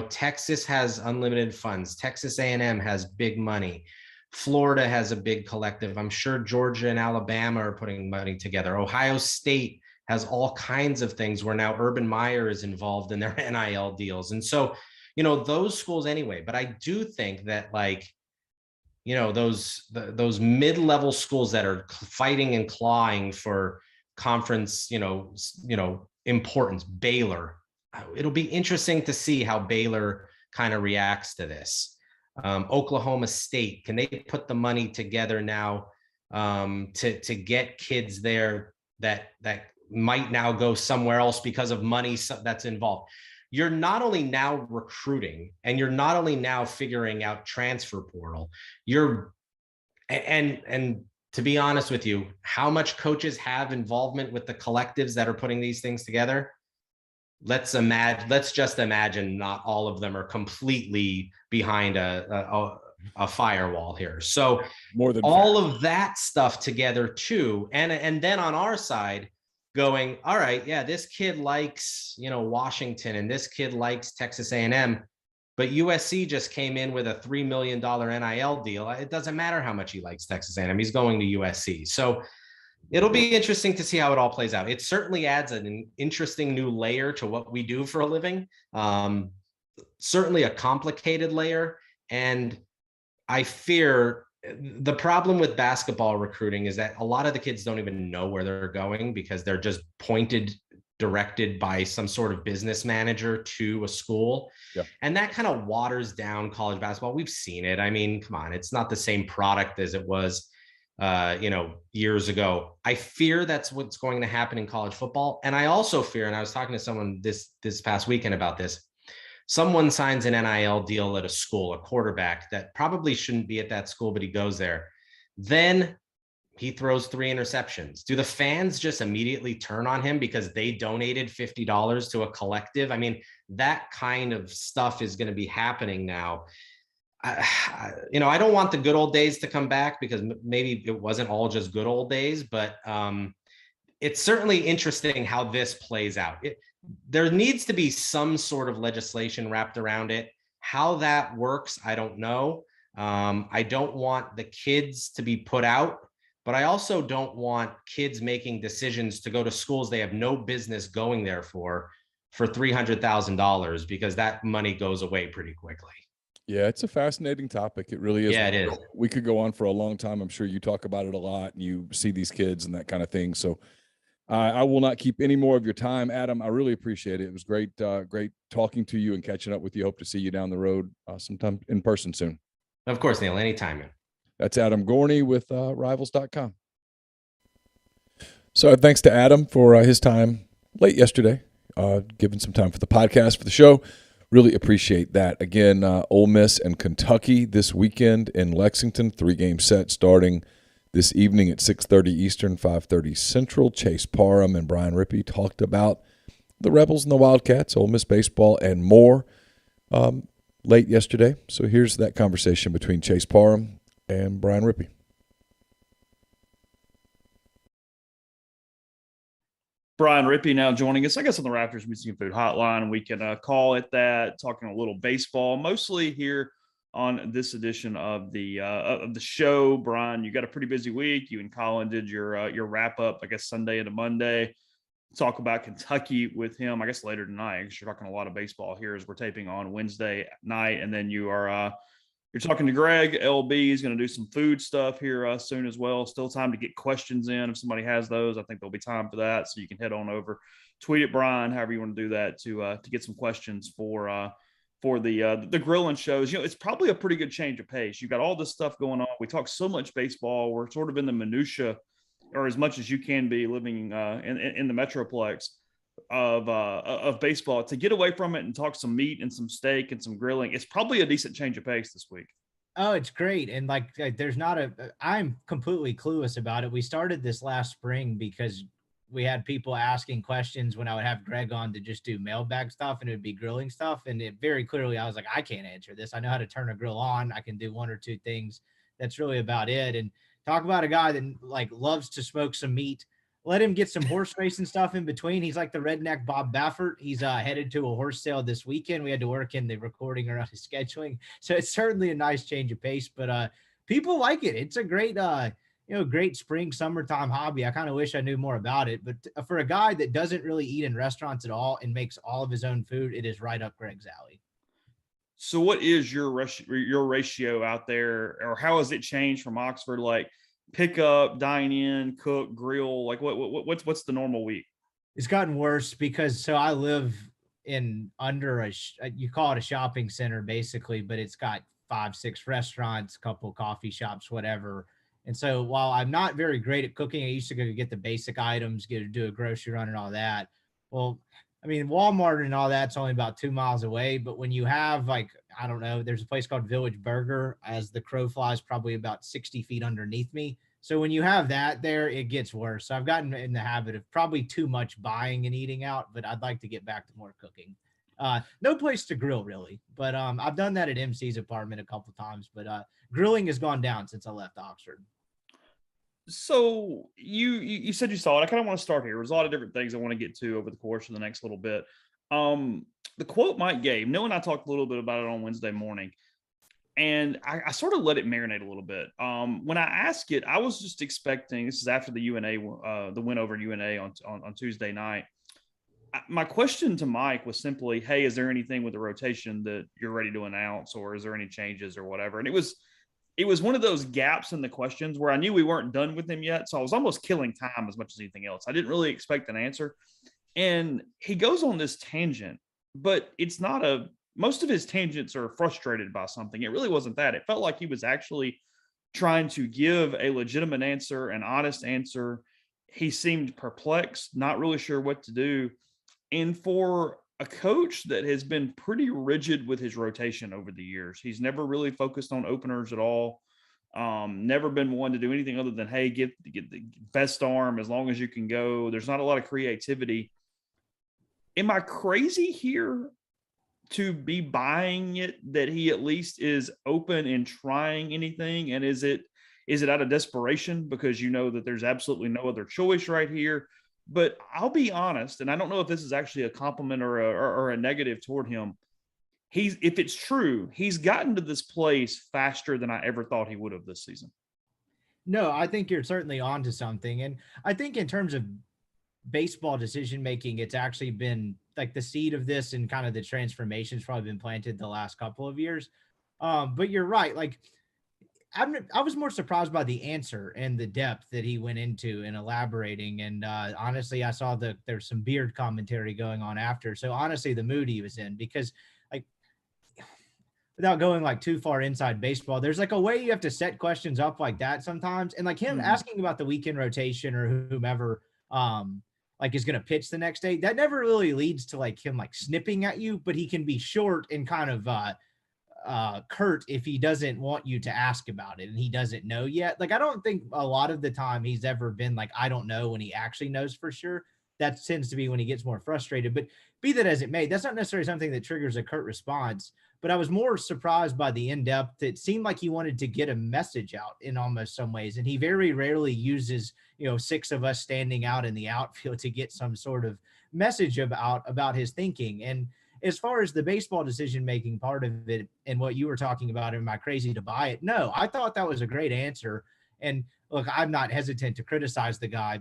Texas has unlimited funds. Texas A&M has big money. Florida has a big collective. I'm sure Georgia and Alabama are putting money together. Ohio State has all kinds of things where now Urban Meyer is involved in their NIL deals. And so, those schools anyway. But I do think that, those mid-level schools that are fighting and clawing for conference, importance, Baylor, it'll be interesting to see how Baylor kind of reacts to this. Oklahoma State, can they put the money together now to get kids there that might now go somewhere else because of money that's involved? You're not only now recruiting and you're not only now figuring out transfer portal, and to be honest with you, how much coaches have involvement with the collectives that are putting these things together? Let's just imagine not all of them are completely behind a firewall here. So more than all of that stuff together too. And then on our side, going, all right, yeah, this kid likes, Washington, and this kid likes Texas A&M, but USC just came in with a $3 million NIL deal. It doesn't matter how much he likes Texas A&M. He's going to USC. So it'll be interesting to see how it all plays out. It certainly adds an interesting new layer to what we do for a living. Certainly a complicated layer. And I fear the problem with basketball recruiting is that a lot of the kids don't even know where they're going because they're just directed by some sort of business manager to a school. Yeah. And that kind of waters down college basketball. We've seen it. I mean, come on, it's not the same product as it was, years ago. I fear that's what's going to happen in college football. And I also fear, and I was talking to someone this past weekend about this, someone signs an NIL deal at a school, a quarterback that probably shouldn't be at that school, but he goes there. Then he throws 3 interceptions. Do the fans just immediately turn on him because they donated $50 to a collective? I mean, that kind of stuff is going to be happening now. I don't want the good old days to come back because maybe it wasn't all just good old days, but it's certainly interesting how this plays out. There needs to be some sort of legislation wrapped around it. How that works, I don't know. I don't want the kids to be put out, but I also don't want kids making decisions to go to schools they have no business going there for $300,000 because that money goes away pretty quickly. Yeah, it's a fascinating topic. It really is. Yeah, it is. We could go on for a long time. I'm sure you talk about it a lot and you see these kids and that kind of thing. So I will not keep any more of your time. Adam, I really appreciate it. It was great talking to you and catching up with you. Hope to see you down the road sometime in person soon. Of course, Neal, anytime, man. That's Adam Gorney with Rivals.com. So thanks to Adam for his time late yesterday, giving some time for the podcast, for the show. Really appreciate that. Again, Ole Miss and Kentucky this weekend in Lexington, 3-game set starting this evening at 6:30 Eastern, 5:30 Central. Chase Parham and Brian Rippee talked about the Rebels and the Wildcats, Ole Miss baseball, and more late yesterday. So here's that conversation between Chase Parham and Brian Rippee. Brian Rippee now joining us, I guess, on the Raptors Missing Food Hotline. We can call it that, talking a little baseball, mostly here on this edition of the show. Brian, you got a pretty busy week. You and Colin did your wrap up, I guess, Sunday into Monday. Talk about Kentucky with him, I guess, later tonight, because you're talking a lot of baseball here as we're taping on Wednesday night, and then you're talking to Greg. LB is going to do some food stuff here soon as well. Still time to get questions in if somebody has those. I think there'll be time for that, so you can head on over, tweet at Brian, however you want to do that, to get some questions for the grilling shows. It's probably a pretty good change of pace. You've got all this stuff going on. We talk so much baseball. We're sort of in the minutia, or as much as you can be, living in the Metroplex of baseball. To get away from it and talk some meat and some steak and some grilling, it's probably a decent change of pace this week. Oh, it's great. And I'm completely clueless about it. We started this last spring because we had people asking questions when I would have Greg on to just do mailbag stuff, and it would be grilling stuff. And it very clearly, I was like, I can't answer this. I know how to turn a grill on. I can do one or two things. That's really about it. And talk about a guy that loves to smoke some meat. Let him get some horse racing stuff in between. He's like the redneck Bob Baffert. He's headed to a horse sale this weekend. We had to work in the recording around his scheduling. So it's certainly a nice change of pace, but people like it. It's a great, great spring, summertime hobby. I kind of wish I knew more about it, but for a guy that doesn't really eat in restaurants at all and makes all of his own food, it is right up Greg's alley. So what is your ratio out there, or how has it changed from Oxford? Like, pick up, dine in, cook, grill? Like what's the normal week? It's gotten worse because I live in under you call it a shopping center basically, but it's got 5-6 restaurants, couple coffee shops, whatever. And so while I'm not very great at cooking, I used to go get the basic items, do a grocery run and all that. Well, I mean, Walmart and all that's only about 2 miles away. But when you have there's a place called Village Burger, as the crow flies, probably about 60 feet underneath me. So when you have that there, it gets worse. So I've gotten in the habit of probably too much buying and eating out, but I'd like to get back to more cooking. No place to grill really, but I've done that at MC's apartment a couple times, but grilling has gone down since I left Oxford. So you said you saw it. I kind of want to start here. There's a lot of different things I want to get to over the course of the next little bit. The quote Mike gave, Neal and I talked a little bit about it on Wednesday morning, and I sort of let it marinate a little bit. When I asked it, I was just expecting, this is after the UNA, the win over UNA on Tuesday night. My question to Mike was simply, hey, is there anything with the rotation that you're ready to announce, or is there any changes or whatever? And it was one of those gaps in the questions where I knew we weren't done with him yet. So I was almost killing time as much as anything else. I didn't really expect an answer. And he goes on this tangent, but it's not most of his tangents are frustrated by something. It really wasn't that. It felt like he was actually trying to give a legitimate answer, an honest answer. He seemed perplexed, not really sure what to do. And for a coach that has been pretty rigid with his rotation over the years, he's never really focused on openers at all. Never been one to do anything other than, hey, get the best arm as long as you can go. There's not a lot of creativity. Am I crazy here to be buying it that he at least is open and trying anything? And is it out of desperation because you know that there's absolutely no other choice right here? But I'll be honest, and I don't know if this is actually a compliment or a negative toward him. If it's true, he's gotten to this place faster than I ever thought he would have this season. No, I think you're certainly onto something. And I think in terms of baseball decision-making, it's actually been like the seed of this, and kind of the transformation's probably been planted the last couple of years. But you're right. Like, I was more surprised by the answer and the depth that he went into in elaborating. And honestly, I saw there's some beard commentary going on after. So honestly, the mood he was in, because like, without going like too far inside baseball, there's like a way you have to set questions up like that sometimes. And like him asking about the weekend rotation or whomever, like is going to pitch the next day. That never really leads to like him like snipping at you, but he can be short and kind of curt if he doesn't want you to ask about it and he doesn't know yet. Like I don't think a lot of the time he's ever been like I don't know when he actually knows for sure. That tends to be when he gets more frustrated. But be that as it may, that's not necessarily something that triggers a curt response. But I was more surprised by the in-depth. It seemed like he wanted to get a message out in almost some ways. And he very rarely uses, 6 of us standing out in the outfield to get some sort of message about his thinking. And as far as the baseball decision-making part of it and what you were talking about, am I crazy to buy it? No, I thought that was a great answer. And look, I'm not hesitant to criticize the guy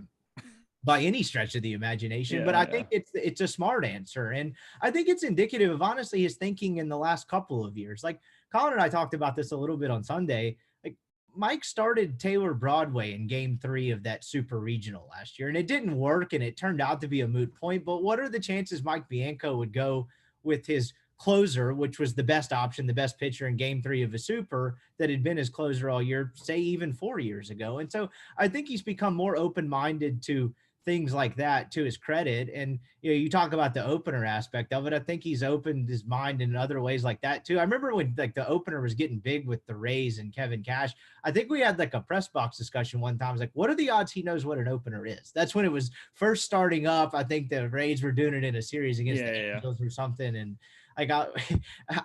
by any stretch of the imagination, but I think it's a smart answer. And I think it's indicative of honestly his thinking in the last couple of years. Like Colin and I talked about this a little bit on Sunday. Like Mike started Taylor Broadway in game 3 of that super regional last year, and it didn't work and it turned out to be a moot point. But what are the chances Mike Bianco would go with his closer, which was the best option, the best pitcher in game 3 of a super that had been his closer all year, say even 4 years ago? And so I think he's become more open-minded to things like that, to his credit. And you talk about the opener aspect of it. I think he's opened his mind in other ways like that too. I remember when like the opener was getting big with the Rays and Kevin Cash. I think we had like a press box discussion one time. I was like, what are the odds he knows what an opener is? That's when it was first starting up. I think the Rays were doing it in a series against the Angels or something. And I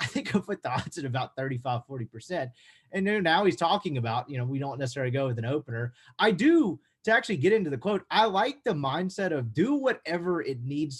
think I put the odds at about 35-40%. And now he's talking about, we don't necessarily go with an opener. I do. To actually get into the quote, I like the mindset of do whatever you need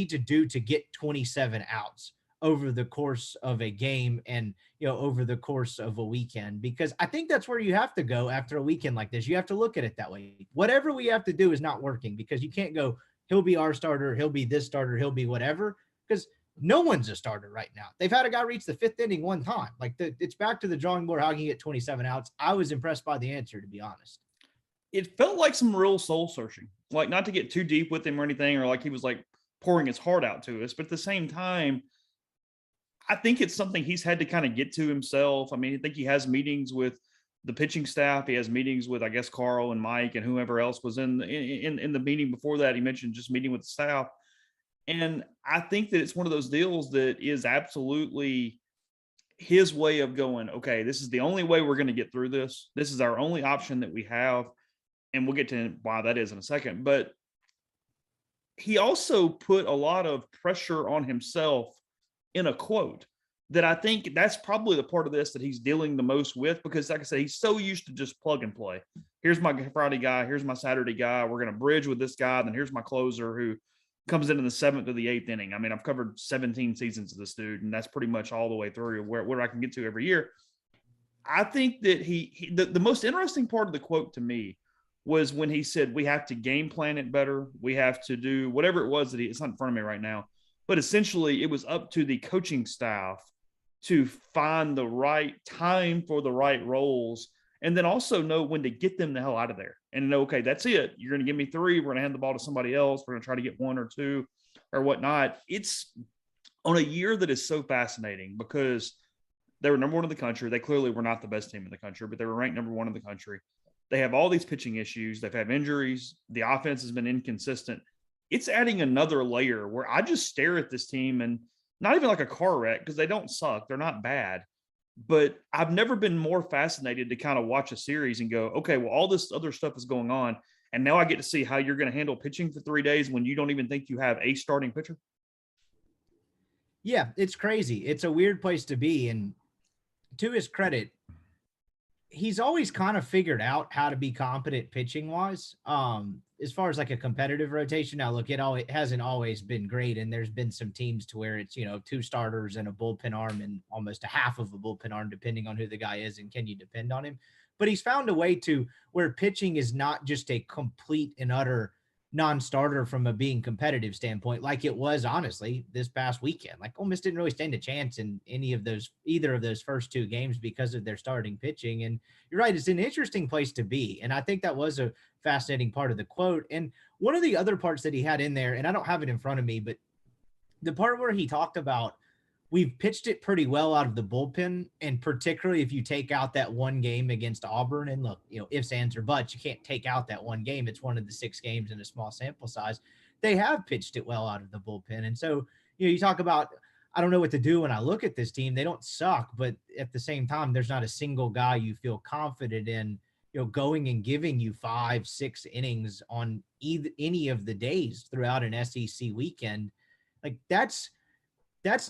to do to get 27 outs over the course of a game and, over the course of a weekend, because I think that's where you have to go after a weekend like this. You have to look at it that way. Whatever we have to do is not working, because you can't go, he'll be our starter, he'll be this starter, he'll be whatever, because no one's a starter right now. They've had a guy reach the 5th inning one time. Like it's back to the drawing board. How can you get 27 outs? I was impressed by the answer, to be honest. It felt like some real soul searching, like not to get too deep with him or anything, or like he was like pouring his heart out to us. But at the same time, I think it's something he's had to kind of get to himself. I mean, I think he has meetings with the pitching staff. He has meetings with, I guess, Carl and Mike and whoever else was in the meeting before that. He mentioned just meeting with the staff. And I think that it's one of those deals that is absolutely his way of going, okay, this is the only way we're going to get through this. This is our only option that we have. And we'll get to why that is in a second. But he also put a lot of pressure on himself in a quote that I think that's probably the part of this that he's dealing the most with, because like I said, he's so used to just plug and play. Here's my Friday guy. Here's my Saturday guy. We're going to bridge with this guy. Then here's my closer who comes in the 7th or the 8th inning. I mean, I've covered 17 seasons of this dude, and that's pretty much all the way through where I can get to every year. I think that the most interesting part of the quote to me was when he said, we have to game plan it better. We have to do whatever it was that it's not in front of me right now, but essentially it was up to the coaching staff to find the right time for the right roles, and then also know when to get them the hell out of there and know, okay, that's it. You're going to give me 3. We're going to hand the ball to somebody else. We're going to try to get 1 or 2 or whatnot. It's on a year that is so fascinating because they were number 1 in the country. They clearly were not the best team in the country, but they were ranked number 1 in the country. They have all these pitching issues. They've had injuries. The offense has been inconsistent. It's adding another layer where I just stare at this team, and not even like a car wreck, because they don't suck. They're not bad. But I've never been more fascinated to kind of watch a series and go, okay, well, all this other stuff is going on, and now I get to see how you're going to handle pitching for 3 days when you don't even think you have a starting pitcher. Yeah, it's crazy. It's a weird place to be. And to his credit, he's always kind of figured out how to be competent pitching wise. As far as like a competitive rotation. Now look, it hasn't always been great. And there's been some teams to where it's, 2 starters and a bullpen arm and almost a half of a bullpen arm, depending on who the guy is and can you depend on him. But he's found a way to where pitching is not just a complete and utter non-starter from a being competitive standpoint, like it was honestly this past weekend. Like Ole Miss didn't really stand a chance in either of those first 2 games because of their starting pitching. And you're right, it's an interesting place to be. And I think that was a fascinating part of the quote. And one of the other parts that he had in there, and I don't have it in front of me, but the part where he talked about we've pitched it pretty well out of the bullpen, and particularly if you take out that one game against Auburn, and look, ifs, ands, or buts, you can't take out that one game. It's one of the 6 games in a small sample size. They have pitched it well out of the bullpen. And so, you talk about, I don't know what to do when I look at this team. They don't suck, but at the same time, there's not a single guy you feel confident in, going and giving you 5-6 innings on any of the days throughout an SEC weekend. Like that's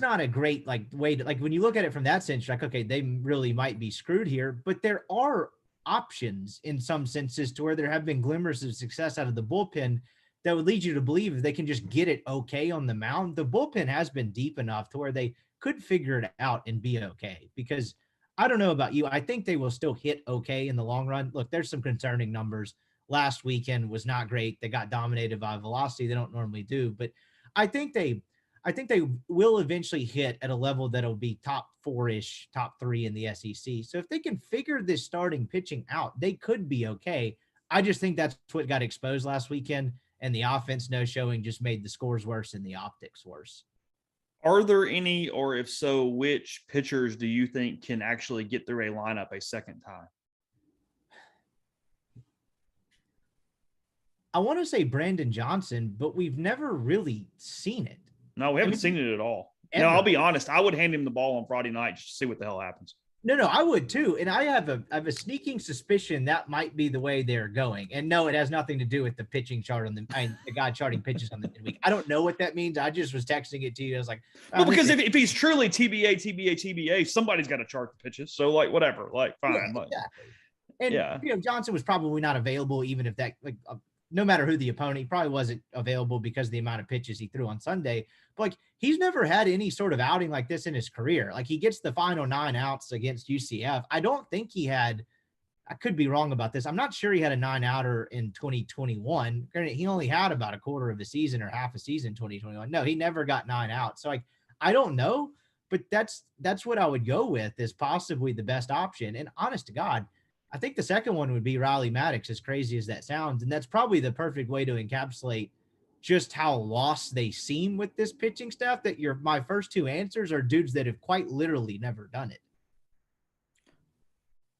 not a great way to, when you look at it from that sense, you're like, okay, they really might be screwed here, but there are options in some senses to where there have been glimmers of success out of the bullpen that would lead you to believe if they can just get it okay on the mound. The bullpen has been deep enough to where they could figure it out and be okay, because I don't know about you. I think they will still hit okay in the long run. Look, there's some concerning numbers. Last weekend was not great. They got dominated by velocity. They don't normally do, but I think they will eventually hit at a level that'll be top 4-ish, top 3 in the SEC. So if they can figure this starting pitching out, they could be okay. I just think that's what got exposed last weekend, and the offense no showing just made the scores worse and the optics worse. Are there any, or if so, which pitchers do you think can actually get through a lineup a second time? I want to say Brandon Johnson, but we've never really seen it. No, we haven't seen it at all. Ever. No, I'll be honest. I would hand him the ball on Friday night just to see what the hell happens. No, I would too. And I have a sneaking suspicion that might be the way they're going. And no, it has nothing to do with the pitching chart on the guy charting pitches on the midweek. I don't know what that means. I just was texting it to you. I was like, well, because if he's truly TBA, somebody's got to chart the pitches. So whatever, fine. Yeah, exactly. And Johnson was probably not available, even if that, no matter who the opponent, he probably wasn't available because of the amount of pitches he threw on Sunday. But he's never had any sort of outing like this in his career. He gets the final 9 outs against UCF. I don't think he had, I could be wrong about this, I'm not sure he had a 9-outer in 2021. He only had about a quarter of a season or half a season 2021. No, he never got 9 outs. So I don't know, but that's what I would go with as possibly the best option. And honest to God, I think the second one would be Riley Maddox, as crazy as that sounds. And that's probably the perfect way to encapsulate just how lost they seem with this pitching staff, that my first 2 answers are dudes that have quite literally never done it.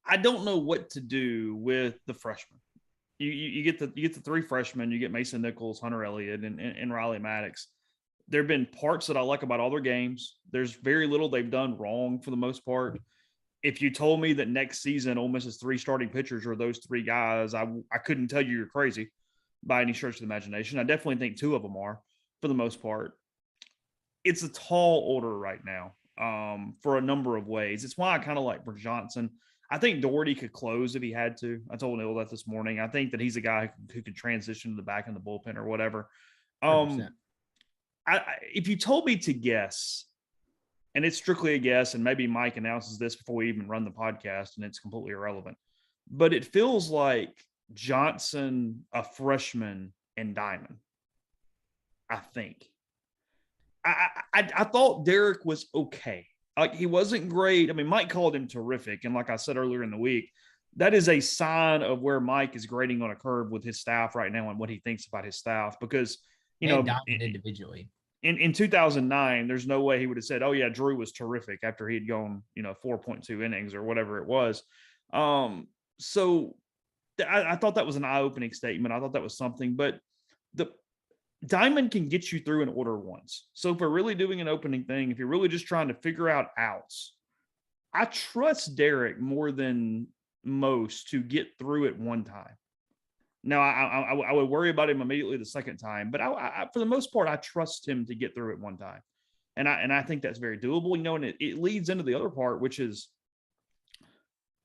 I don't know what to do with the freshmen. You get the 3 freshmen, you get Mason Nichols, Hunter Elliott, and Riley Maddox. There have been parts that I like about all their games. There's very little they've done wrong for the most part. If you told me that next season Ole Miss's 3 starting pitchers are those 3 guys, I couldn't tell you you're crazy by any stretch of the imagination. I definitely think 2 of them are, for the most part. It's a tall order right now for a number of ways. It's why I kind of like Brooks Johnson. I think Doherty could close if he had to. I told Neal that this morning. I think that he's a guy who could transition to the back in the bullpen or whatever. If you told me to guess, and it's strictly a guess, and maybe Mike announces this before we even run the podcast, and it's completely irrelevant, but it feels like Johnson, a freshman, and Diamond, I think. I thought Derek was okay. He wasn't great. I mean, Mike called him terrific, and like I said earlier in the week, that is a sign of where Mike is grading on a curve with his staff right now and what he thinks about his staff, because, Diamond individually. In 2009, there's no way he would have said, oh, yeah, Drew was terrific after he had gone, 4.2 innings or whatever it was. So I thought that was an eye-opening statement. I thought that was something. But the Diamond can get you through an order once. So if we're really doing an opening thing, if you're really just trying to figure out outs, I trust Derek more than most to get through it one time. Now, I would worry about him immediately the second time, but I for the most part, I trust him to get through it one time. And I think that's very doable, and it leads into the other part, which is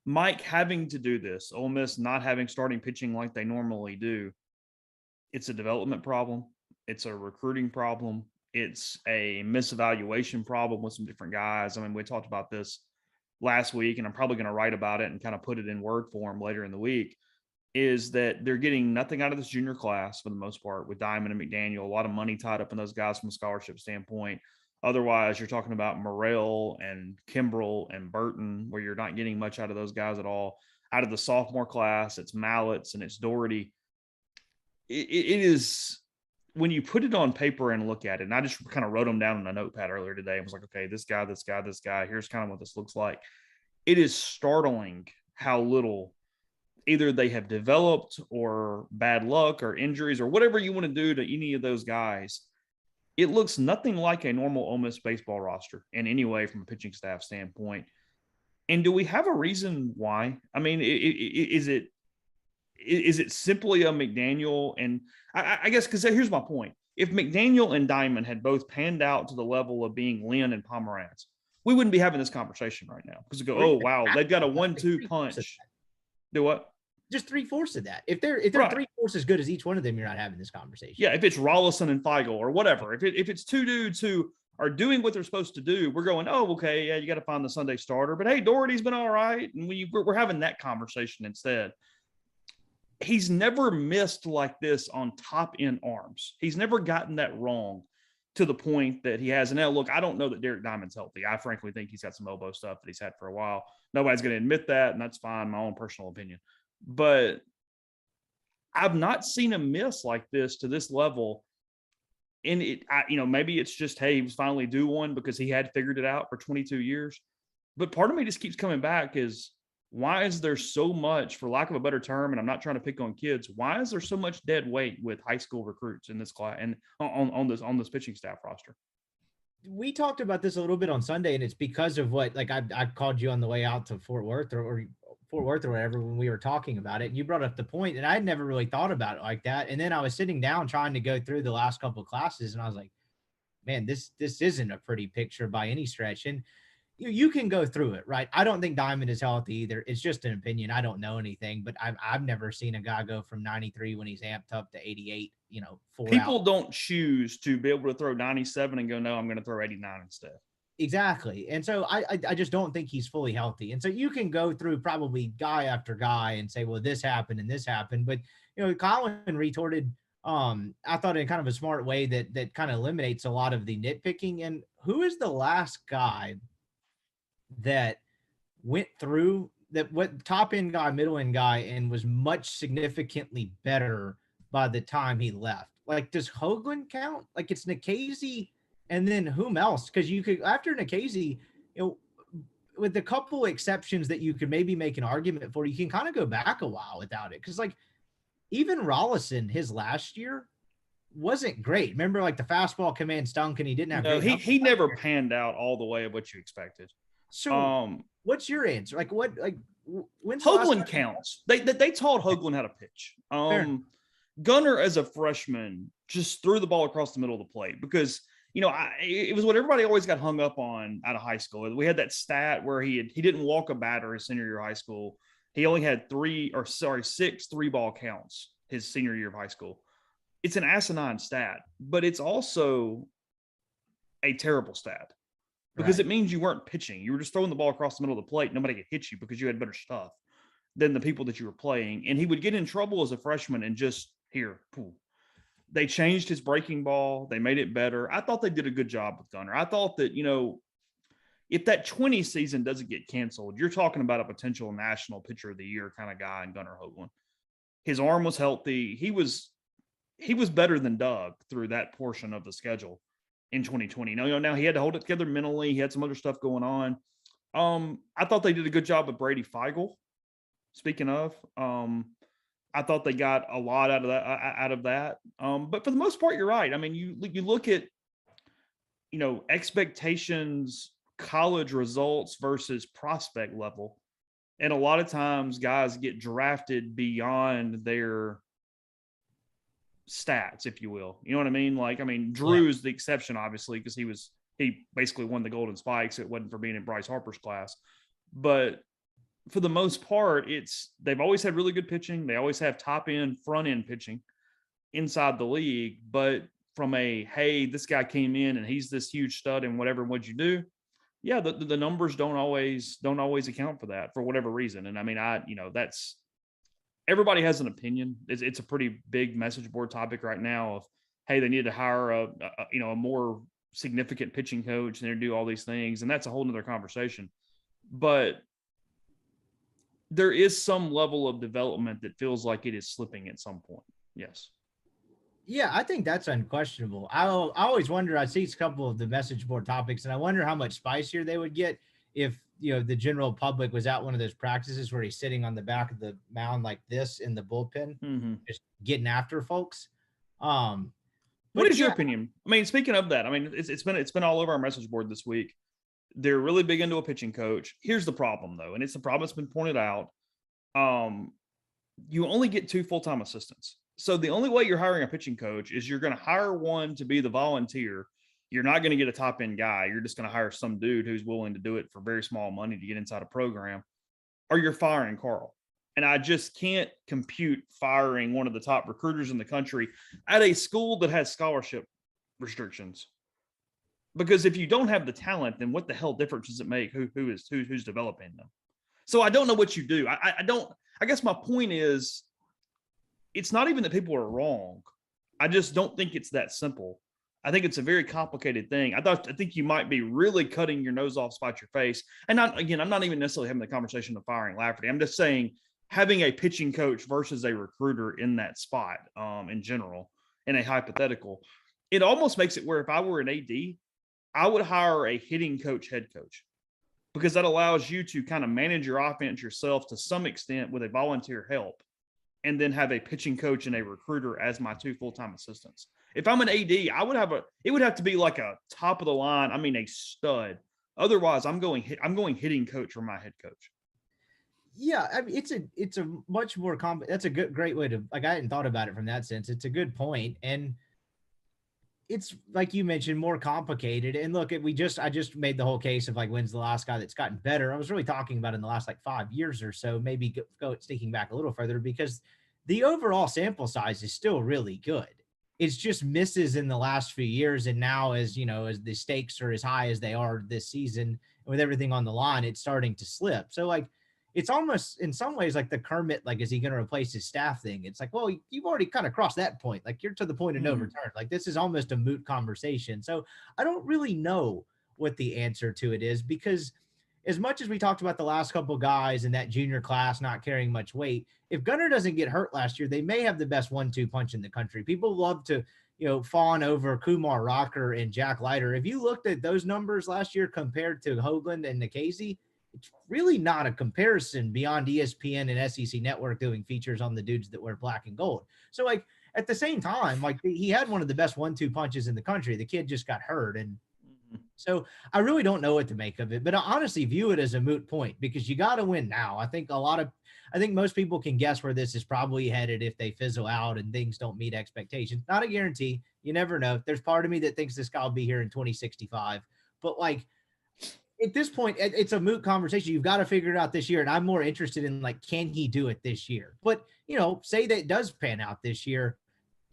Mike having to do this, Ole Miss not having starting pitching like they normally do. It's a development problem. It's a recruiting problem. It's a misevaluation problem with some different guys. I mean, we talked about this last week, and I'm probably going to write about it and kind of put it in word form later in the week, is that they're getting nothing out of this junior class for the most part with Diamond and McDaniel. A lot of money tied up in those guys from a scholarship standpoint. Otherwise, you're talking about Morrell and Kimbrell and Burton, where you're not getting much out of those guys at all. Out of the sophomore class, it's Mallets and it's Doherty. It is when you put it on paper and look at it, and I just kind of wrote them down on a notepad earlier today and was like, okay, this guy, here's kind of what this looks like. It is startling how little either they have developed or bad luck or injuries or whatever you want to do to any of those guys. It looks nothing like a normal Ole Miss baseball roster in any way from a pitching staff standpoint. And do we have a reason why? I mean, is it simply a McDaniel? And I guess because here's my point. If McDaniel and Diamond had both panned out to the level of being Lynn and Pomerantz, we wouldn't be having this conversation right now. Because we go, oh, wow, they've got a 1-2 punch. Do what? Just 3/4 of that. If they're right. 3/4 as good as each one of them, you're not having this conversation. Yeah, if it's Rollison and Feigl or whatever, if it's two dudes who are doing what they're supposed to do, we're going, oh, okay, yeah, you got to find the Sunday starter. But hey, Doherty's been all right, and we're having that conversation instead. He's never missed like this on top end arms. He's never gotten that wrong to the point that he has. And now, look, I don't know that Derek Diamond's healthy. I frankly think he's got some elbow stuff that he's had for a while. Nobody's going to admit that, and that's fine, my own personal opinion. But I've not seen him miss like this to this level. And maybe it's just, hey, he was finally due one because he had figured it out for 22 years. But part of me just keeps coming back is, why is there so much, for lack of a better term, and I'm not trying to pick on kids, why is there so much dead weight with high school recruits in this class and on this pitching staff roster? We talked about this a little bit on Sunday, and it's because of what, like, I called you on the way out to Fort Worth or whatever when we were talking about it, and you brought up the point, and I had never really thought about it like that. And then I was sitting down trying to go through the last couple of classes, and I was like, man, this isn't a pretty picture by any stretch. And you can go through it, right? I don't think Diamond is healthy either. It's just an opinion. I don't know anything, but I've never seen a guy go from 93 when he's amped up to 88, 4 People out. don't choose to be able to throw 97 and go, no, I'm going to throw 89 instead. Exactly. And so I just don't think he's fully healthy. And so you can go through probably guy after guy and say, well, this happened and this happened. But, Colin retorted, I thought in kind of a smart way that kind of eliminates a lot of the nitpicking. And who is the last guy that went through that, what top end guy, middle end guy, and was much significantly better by the time he left? Like, does Hoagland count? Like, it's Nikhazy and then whom else? Because you could, after Nikhazy, with a couple exceptions that you could maybe make an argument for, you can kind of go back a while without it. Because, like, even Rollison, his last year wasn't great. Remember, like, the fastball command stunk and he didn't have. No, he never panned out all the way of what you expected. So what's your answer? Like, when's Hoagland counts. They taught Hoagland how to pitch. Gunnar as a freshman just threw the ball across the middle of the plate because, it was what everybody always got hung up on out of high school. We had that stat where he didn't walk a batter his senior year of high school. He only had 6 3-ball counts his senior year of high school. It's an asinine stat, but it's also a terrible stat. Because It means you weren't pitching. You were just throwing the ball across the middle of the plate. Nobody could hit you because you had better stuff than the people that you were playing. And he would get in trouble as a freshman and just, They changed his breaking ball. They made it better. I thought they did a good job with Gunnar. I thought that, if that 20 season doesn't get canceled, you're talking about a potential national pitcher of the year kind of guy in Gunnar Hoagland. His arm was healthy. He was better than Doug through that portion of the schedule in 2020. Now he had to hold it together mentally. He had some other stuff going on. I thought they did a good job with Brady Feigl. Speaking of, I thought they got a lot out of that. But for the most part, you're right. I mean, you look at, expectations, college results versus prospect level. And a lot of times guys get drafted beyond their stats, if you will. You know what I mean? Like, Drew's the exception, obviously, because he basically won the Golden Spikes. It wasn't for being in Bryce Harper's class. But for the most part, they've always had really good pitching. They always have top end, front end pitching inside the league. But from hey, this guy came in and he's this huge stud and whatever, what'd you do? Yeah, the numbers don't always account for that for whatever reason. And that's, everybody has an opinion. It's a pretty big message board topic right now of, hey, they need to hire a more significant pitching coach and they do all these things. And that's a whole nother conversation. But there is some level of development that feels like it is slipping at some point. Yes. Yeah, I think that's unquestionable. I always wonder, I see a couple of the message board topics, and I wonder how much spicier they would get if, the general public was at one of those practices where he's sitting on the back of the mound like this in the bullpen, just getting after folks. What is your opinion? I mean, speaking of that, I mean, it's been all over our message board this week. They're really big into a pitching coach. Here's the problem, though, and it's the problem that's been pointed out. You only get 2 full-time assistants. So the only way you're hiring a pitching coach is you're going to hire one to be the volunteer. You're not going to get a top-end guy. You're just going to hire some dude who's willing to do it for very small money to get inside a program, or you're firing Carl. And I just can't compute firing one of the top recruiters in the country at a school that has scholarship restrictions. Because if you don't have the talent, then what the hell difference does it make who's developing them? So I don't know what you do. I guess my point is, it's not even that people are wrong. I just don't think it's that simple. I think it's a very complicated thing. I think you might be really cutting your nose off, spite your face. And I'm not even necessarily having the conversation of firing Lafferty. I'm just saying having a pitching coach versus a recruiter in that spot, in general, in a hypothetical, it almost makes it where if I were an AD, I would hire a hitting coach, head coach, because that allows you to kind of manage your offense yourself to some extent with a volunteer help, and then have a pitching coach and a recruiter as my 2 full-time assistants. If I'm an AD, it would have to be like a top of the line. I mean, a stud. Otherwise, I'm going hitting coach for my head coach. Yeah, I mean, it's a much more that's a great way to, like, I hadn't thought about it from that sense. It's a good point. And it's like you mentioned, more complicated. And look, I just made the whole case of like, when's the last guy that's gotten better? I was really talking about in the last like 5 years or so, maybe go sneaking back a little further, because the overall sample size is still really good. It's just misses in the last few years. And now, as the stakes are as high as they are this season, with everything on the line, it's starting to slip. So like, it's almost in some ways like the Kermit, like, is he going to replace his staff thing? It's like, well, you've already kind of crossed that point. Like, you're to the point of no return. Like, this is almost a moot conversation. So I don't really know what the answer to it is, because as much as we talked about the last couple guys in that junior class not carrying much weight, if Gunnar doesn't get hurt last year, they may have the best 1-2 punch in the country. People love to, fawn over Kumar Rocker and Jack Leiter. If you looked at those numbers last year compared to Hoagland and Nikhazy, it's really not a comparison beyond ESPN and SEC Network doing features on the dudes that wear black and gold. So, like, at the same time, like, he had one of the best 1-2 punches in the country. The kid just got hurt. And so I really don't know what to make of it, but I honestly view it as a moot point, because you got to win now. I think most people can guess where this is probably headed if they fizzle out and things don't meet expectations. Not a guarantee. You never know. There's part of me that thinks this guy will be here in 2065, but like, at this point, it's a moot conversation. You've got to figure it out this year. And I'm more interested in, like, can he do it this year? But, say that it does pan out this year.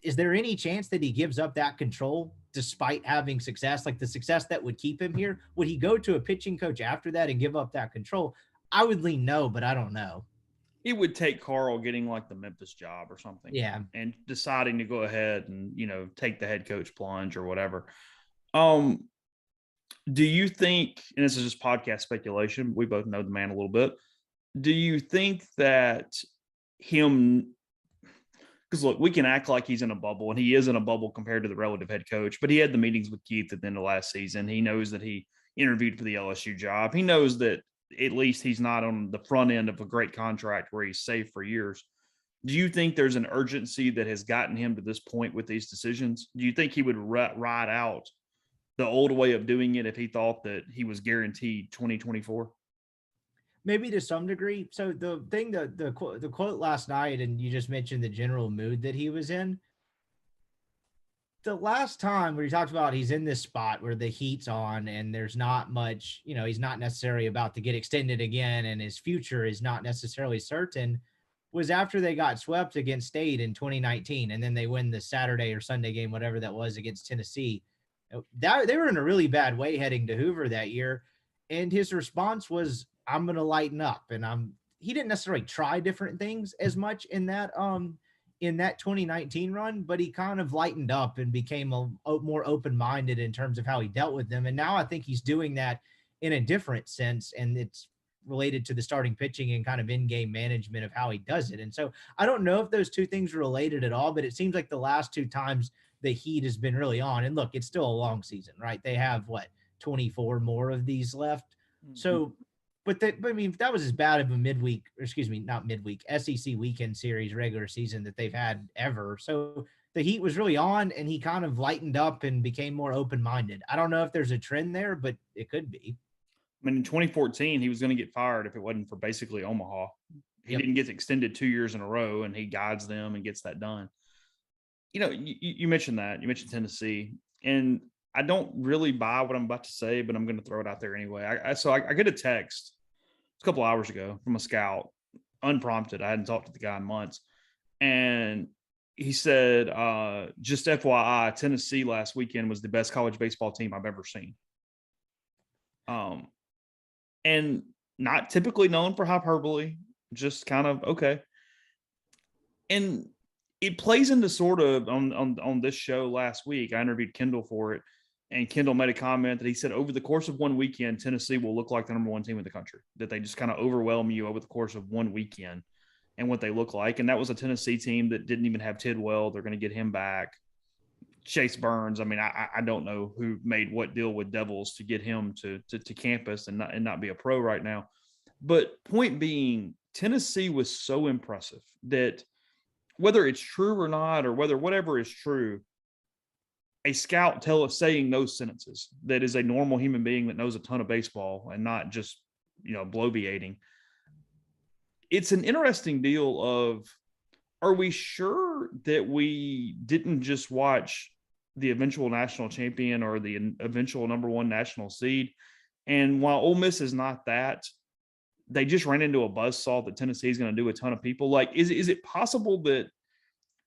Is there any chance that he gives up that control despite having success, like the success that would keep him here? Would he go to a pitching coach after that and give up that control? I would lean no, but I don't know. It would take Carl getting like the Memphis job or something. Yeah. And deciding to go ahead and, take the head coach plunge or whatever. Do you think, and this is just podcast speculation, we both know the man a little bit, do you think that him, because look, we can act like he's in a bubble, and he is in a bubble compared to the relative head coach, but he had the meetings with Keith at the end of last season. He knows that he interviewed for the LSU job. He knows that at least he's not on the front end of a great contract where he's safe for years. Do you think there's an urgency that has gotten him to this point with these decisions? Do you think he would ride out the old way of doing it if he thought that he was guaranteed 2024? Maybe to some degree. So the thing, the quote last night, and you just mentioned the general mood that he was in. The last time where he talked about he's in this spot where the heat's on and there's not much, he's not necessarily about to get extended again and his future is not necessarily certain, was after they got swept against State in 2019. And then they win the Saturday or Sunday game, whatever that was, against Tennessee. They were in a really bad way heading to Hoover that year. And his response was, I'm going to lighten up. And he didn't necessarily try different things as much in that 2019 run, but he kind of lightened up and became more open-minded in terms of how he dealt with them. And now I think he's doing that in a different sense. And it's related to the starting pitching and kind of in-game management of how he does it. And so I don't know if those two things are related at all, but it seems like the last two times the heat has been really on. And look, it's still a long season, right? They have 24 more of these left. So, but I mean, that was as bad of a not midweek, SEC weekend series regular season that they've had ever. So the heat was really on, and he kind of lightened up and became more open-minded. I don't know if there's a trend there, but it could be. I mean, in 2014, he was going to get fired if it wasn't for basically Omaha. He didn't get extended 2 years in a row, and he guides them and gets that done. You mentioned that. You mentioned Tennessee, and I don't really buy what I'm about to say, but I'm going to throw it out there anyway. I get a text a couple hours ago from a scout, unprompted. I hadn't talked to the guy in months, and he said, just FYI, Tennessee last weekend was the best college baseball team I've ever seen. And not typically known for hyperbole, just kind of okay. And it plays into sort of on this show last week. I interviewed Kendall for it, and Kendall made a comment that he said over the course of one weekend, Tennessee will look like the number one team in the country, that they just kind of overwhelm you over the course of one weekend and what they look like. And that was a Tennessee team that didn't even have Tidwell. They're going to get him back. Chase Burns. I mean, I don't know who made what deal with Devils to get him to campus and not be a pro right now. But point being, Tennessee was so impressive that whether it's true or not, or whatever is true, a scout saying those sentences that is a normal human being that knows a ton of baseball and not just, bloviating. It's an interesting deal of, are we sure that we didn't just watch the eventual national champion or the eventual number one national seed? And while Ole Miss is not that, they just ran into a buzzsaw that Tennessee is going to do a ton of people. Like, is it possible that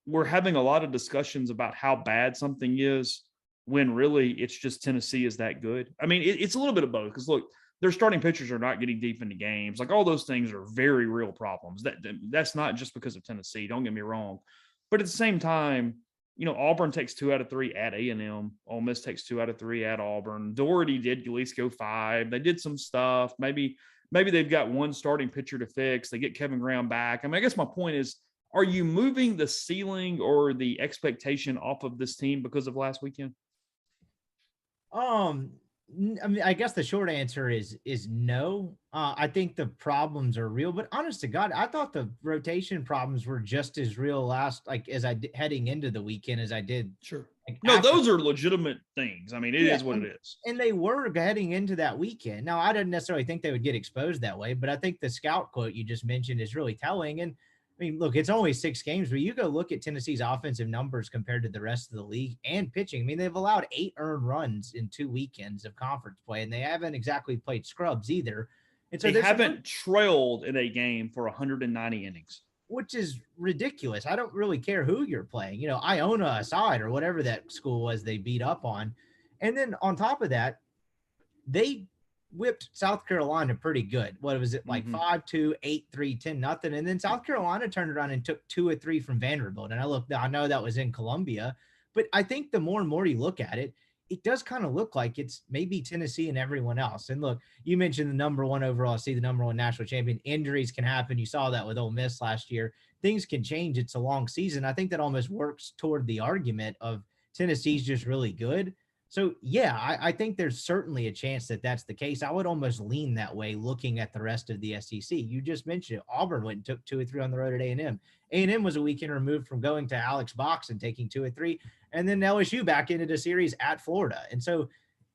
we're having a lot of discussions about how bad something is when really it's just Tennessee is that good? I mean, it's a little bit of both, because look, their starting pitchers are not getting deep into games. Like, all those things are very real problems. That's not just because of Tennessee. Don't get me wrong. But at the same time, Auburn takes 2 out of 3 at A&M. Ole Miss takes 2 out of 3 at Auburn. Doherty did at least go 5. They did some stuff. Maybe they've got one starting pitcher to fix. They get Kevin Graham back. I mean, I guess my point is, are you moving the ceiling or the expectation off of this team because of last weekend? I mean, I guess the short answer is no. I think the problems are real, but honest to God, I thought the rotation problems were just as real heading into the weekend as I did. Sure. Those are legitimate things. I mean, it is what it is. And they were heading into that weekend. Now, I didn't necessarily think they would get exposed that way, but I think the scout quote you just mentioned is really telling. And I mean, look, it's only 6 games, but you go look at Tennessee's offensive numbers compared to the rest of the league and pitching. I mean, they've allowed 8 earned runs in 2 weekends of conference play, and they haven't exactly played scrubs either. And so they haven't trailed in a game for 190 innings, which is ridiculous. I don't really care who you're playing, Iona aside or whatever that school was they beat up on. And then on top of that, they whipped South Carolina pretty good. What was it, like 5-2, 8-3, 10-0? And then South Carolina turned around and took 2 or 3 from Vanderbilt. And I know that was in Columbia, but I think the more and more you look at it, it does kind of look like it's maybe Tennessee and everyone else. And look, you mentioned the number 1 overall seed, the number 1 national champion. Injuries can happen. You saw that with Ole Miss last year. Things can change. It's a long season. I think that almost works toward the argument of Tennessee's just really good. So, yeah, I think there's certainly a chance that that's the case. I would almost lean that way looking at the rest of the SEC. You just mentioned it. Auburn went and took 2 or 3 on the road at A&M. A&M was a weekend removed from going to Alex Box and taking 2 or 3, and then LSU back into the series at Florida. And so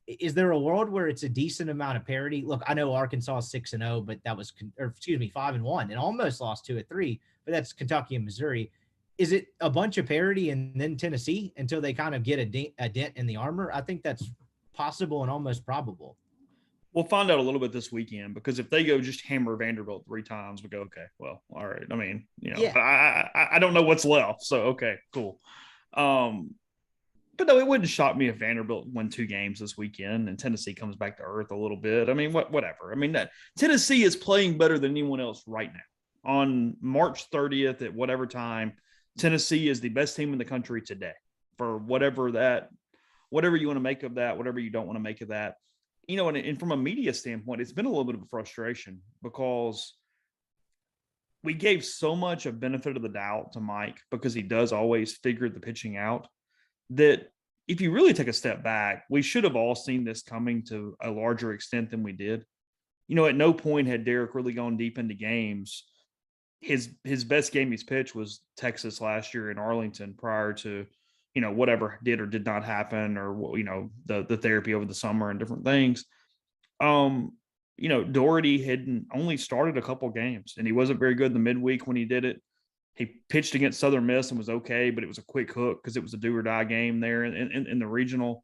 is there a world where it's a decent amount of parity? Look, I know Arkansas is 6-0, but that was, 5-1 and almost lost 2 or 3, but that's Kentucky and Missouri. Is it a bunch of parity and then Tennessee until they kind of get a dent in the armor? I think that's possible and almost probable. We'll find out a little bit this weekend, because if they go just hammer Vanderbilt 3 times, we go, okay, well, all right. I mean, I don't know what's left. So, okay, cool. But no, it wouldn't shock me if Vanderbilt won 2 games this weekend and Tennessee comes back to earth a little bit. I mean, whatever. I mean, Tennessee is playing better than anyone else right now. On March 30th at whatever time, Tennessee is the best team in the country today, for whatever you want to make of that, whatever you don't want to make of that. and from a media standpoint, it's been a little bit of a frustration because we gave so much of benefit of the doubt to Mike because he does always figure the pitching out, that if you really take a step back, we should have all seen this coming to a larger extent than we did. At no point had Derek really gone deep into games. His best game he's pitched was Texas last year in Arlington prior to, whatever did or did not happen, or, the therapy over the summer and different things. Doherty had only started a couple games, and he wasn't very good in the midweek when he did it. He pitched against Southern Miss and was okay, but it was a quick hook because it was a do or die game there in the regional.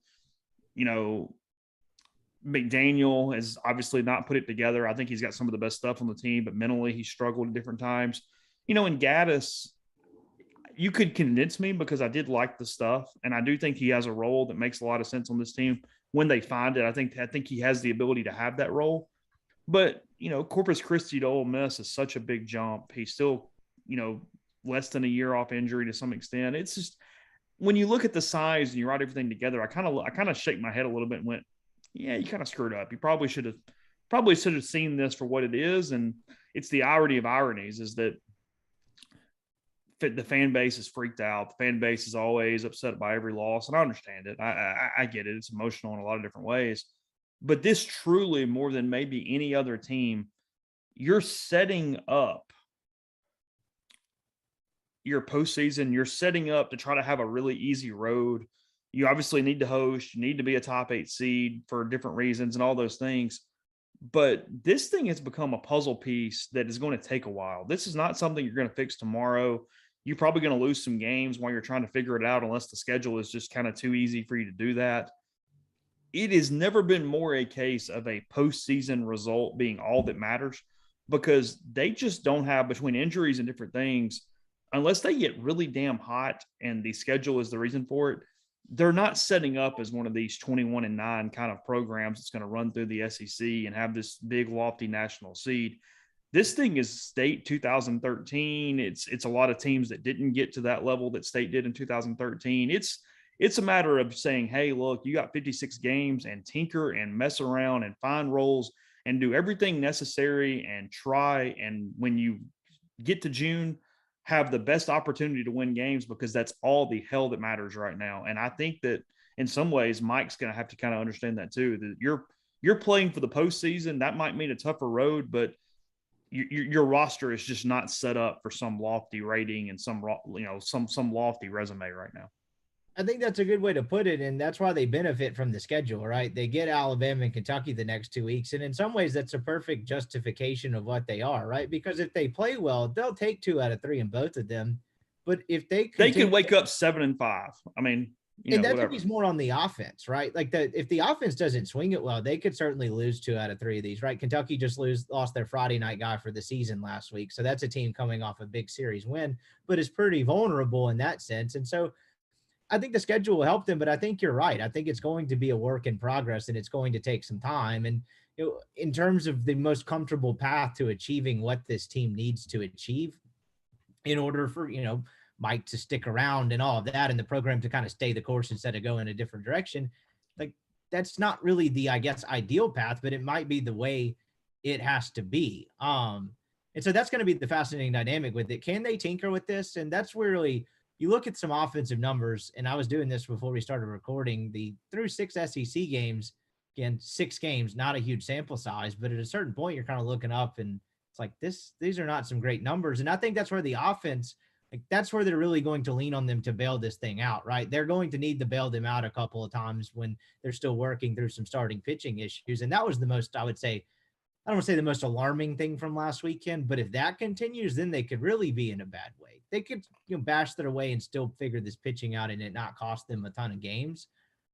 McDaniel has obviously not put it together. I think he's got some of the best stuff on the team, but mentally he struggled at different times. In Gaddis, you could convince me because I did like the stuff, and I do think he has a role that makes a lot of sense on this team when they find it. I think he has the ability to have that role. But, Corpus Christi to Ole Miss is such a big jump. He's still, less than a year off injury to some extent. It's just, when you look at the size and you write everything together, I kind of shake my head a little bit and went, yeah, you kind of screwed up. You probably should have seen this for what it is. And it's the irony of ironies is that the fan base is freaked out. The fan base is always upset by every loss. And I understand it. I get it. It's emotional in a lot of different ways. But this truly, more than maybe any other team, you're setting up your postseason. You're setting up to try to have a really easy road. You obviously need to host. You need to be a top 8 seed for different reasons and all those things. But this thing has become a puzzle piece that is going to take a while. This is not something you're going to fix tomorrow. You're probably going to lose some games while you're trying to figure it out unless the schedule is just kind of too easy for you to do that. It has never been more a case of a postseason result being all that matters, because they just don't have, between injuries and different things, unless they get really damn hot and the schedule is the reason for it, they're not setting up as one of these 21-9 kind of programs that's going to run through the SEC and have this big lofty national seed. This thing is State 2013. It's a lot of teams that didn't get to that level that State did in 2013. It's a matter of saying, hey, look, you got 56 games, and tinker and mess around and find roles and do everything necessary and try. And when you get to June, have the best opportunity to win games, because that's all the hell that matters right now. And I think that in some ways, Mike's going to have to kind of understand that too, that you're playing for the postseason. That might mean a tougher road, but your roster is just not set up for some lofty rating and some lofty resume right now. I think that's a good way to put it. And that's why they benefit from the schedule, right? They get Alabama and Kentucky the next 2 weeks. And in some ways, that's a perfect justification of what they are, right? Because if they play well, they'll take 2 out of 3 in both of them. But if they could wake up 7-5. I mean, and that could be more on the offense, right? Like if the offense doesn't swing it well, they could certainly lose 2 out of 3 of these, right? Kentucky just lost their Friday night guy for the season last week. So that's a team coming off a big series win, but is pretty vulnerable in that sense. And so I think the schedule will help them, but I think you're right. I think it's going to be a work in progress, and it's going to take some time. And in terms of the most comfortable path to achieving what this team needs to achieve in order for, Mike to stick around and all of that, and the program to kind of stay the course instead of go in a different direction, like that's not really the, I guess, ideal path, but it might be the way it has to be. And so that's going to be the fascinating dynamic with it. Can they tinker with this? And that's where really you look at some offensive numbers, and I was doing this before we started recording, through 6 SEC games, again, 6 games, not a huge sample size, but at a certain point, you're kind of looking up and it's like these are not some great numbers. And I think that's where the offense, like that's where they're really going to lean on them to bail this thing out, right? They're going to need to bail them out a couple of times when they're still working through some starting pitching issues. And that was the most, I would say, I don't want to say the most alarming thing from last weekend, but if that continues, then they could really be in a bad way. They could, bash their way and still figure this pitching out and it not cost them a ton of games.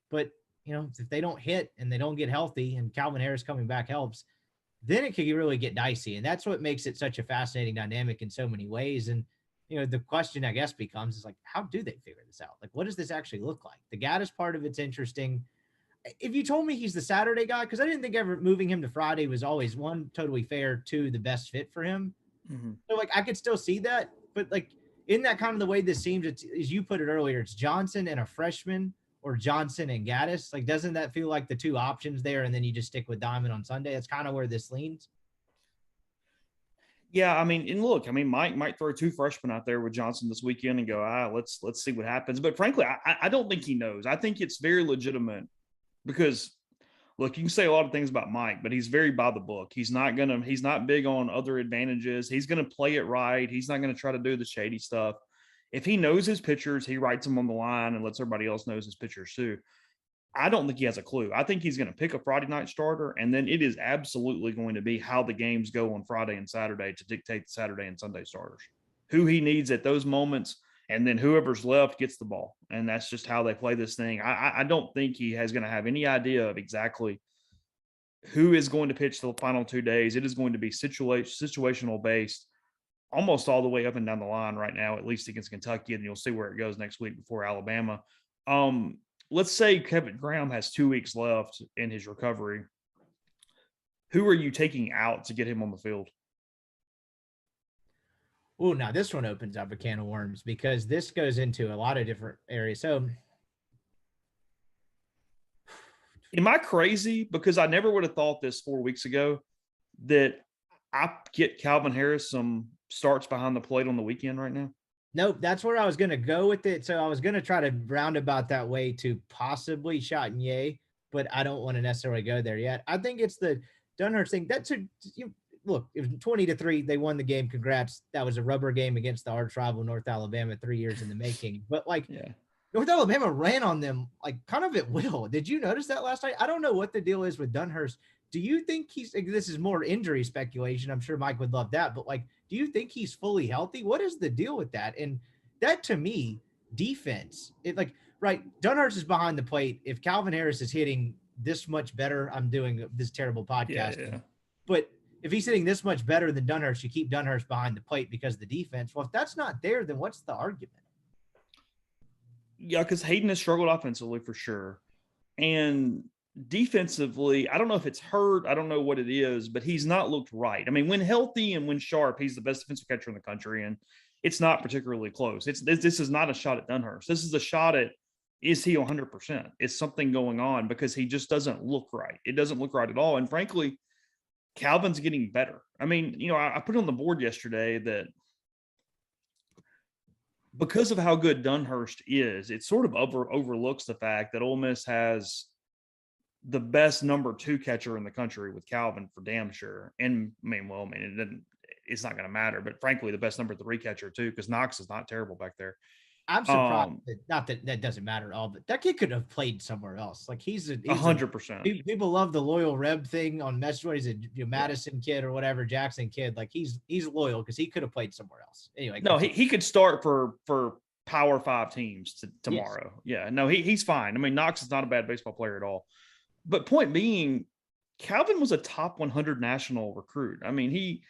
But, if they don't hit and they don't get healthy, and Calvin Harris coming back helps, then it could really get dicey. And that's what makes it such a fascinating dynamic in so many ways. And, the question, I guess, becomes is like, how do they figure this out? Like, what does this actually look like? The Gaddis part of it's interesting. If you told me he's the Saturday guy, because I didn't think ever moving him to Friday was always, 1, totally fair, 2, the best fit for him. Mm-hmm. So, I could still see that. But, in that kind of the way this seems, it's, as you put it earlier, it's Johnson and a freshman or Johnson and Gaddis? Like, doesn't that feel like the two options there? And then you just stick with Diamond on Sunday. That's kind of where this leans. Yeah, I mean, and look, I mean, Mike might throw two freshmen out there with Johnson this weekend and go, let's see what happens. But frankly, I don't think he knows. I think it's very legitimate because, look, you can say a lot of things about Mike, but he's very by the book. He's not big on other advantages. He's gonna play it right. He's not gonna try to do the shady stuff. If he knows his pitchers, he writes them on the line and lets everybody else knows his pitchers too. I don't think he has a clue. I think he's going to pick a Friday night starter, and then it is absolutely going to be how the games go on Friday and Saturday to dictate the Saturday and Sunday starters, who he needs at those moments, and then whoever's left gets the ball. And that's just how they play this thing. I don't think he is going to have any idea of exactly who is going to pitch the final 2 days. It is going to be situational based almost all the way up and down the line right now, at least against Kentucky, and you'll see where it goes next week before Alabama. Let's say Kevin Graham has 2 weeks left in his recovery. Who are you taking out to get him on the field? Oh, now this one opens up a can of worms because this goes into a lot of different areas. So, am I crazy? Because I never would have thought this 4 weeks ago that I get Calvin Harris some starts behind the plate on the weekend right now. Nope, that's where I was going to go with it. So I was going to try to roundabout that way to possibly Chatagnier, but I don't want to necessarily go there yet. I think it's the Dunhurst thing. Look, it was 20-3. They won the game. Congrats. That was a rubber game against the arch rival North Alabama, 3 years in the making. But North Alabama ran on them like kind of at will. Did you notice that last night? I don't know what the deal is with Dunhurst. Do you think this is more injury speculation? I'm sure Mike would love that, but do you think he's fully healthy? What is the deal with that? And that to me, defense, Dunhurst is behind the plate. If Calvin Harris is hitting this much better, I'm doing this terrible podcast. Yeah. But if he's hitting this much better than Dunhurst, you keep Dunhurst behind the plate because of the defense. Well, if that's not there, then what's the argument? Yeah, because Hayden has struggled offensively for sure. And defensively, I don't know if it's hurt. I don't know what it is, but he's not looked right. I mean, when healthy and when sharp, he's the best defensive catcher in the country, and it's not particularly close. This is not a shot at Dunhurst. This is a shot at, is he 100%? Is something going on? Because he just doesn't look right. It doesn't look right at all. And frankly, Calvin's getting better. I mean, I put on the board yesterday that because of how good Dunhurst is, it sort of overlooks the fact that Ole Miss has the best number 2 catcher in the country with Calvin for damn sure. And it's not going to matter, but frankly, the best number 3 catcher too, because Knox is not terrible back there. I'm surprised not that doesn't matter at all, but that kid could have played somewhere else. Like he's 100%. People love the loyal Reb thing on message. He's a Madison kid or whatever, Jackson kid. Like he's loyal because he could have played somewhere else. Anyway, no, he could start for Power 5 teams tomorrow. Yes. Yeah, no, he's fine. I mean, Knox is not a bad baseball player at all. But point being, Calvin was a top 100 national recruit. I mean, he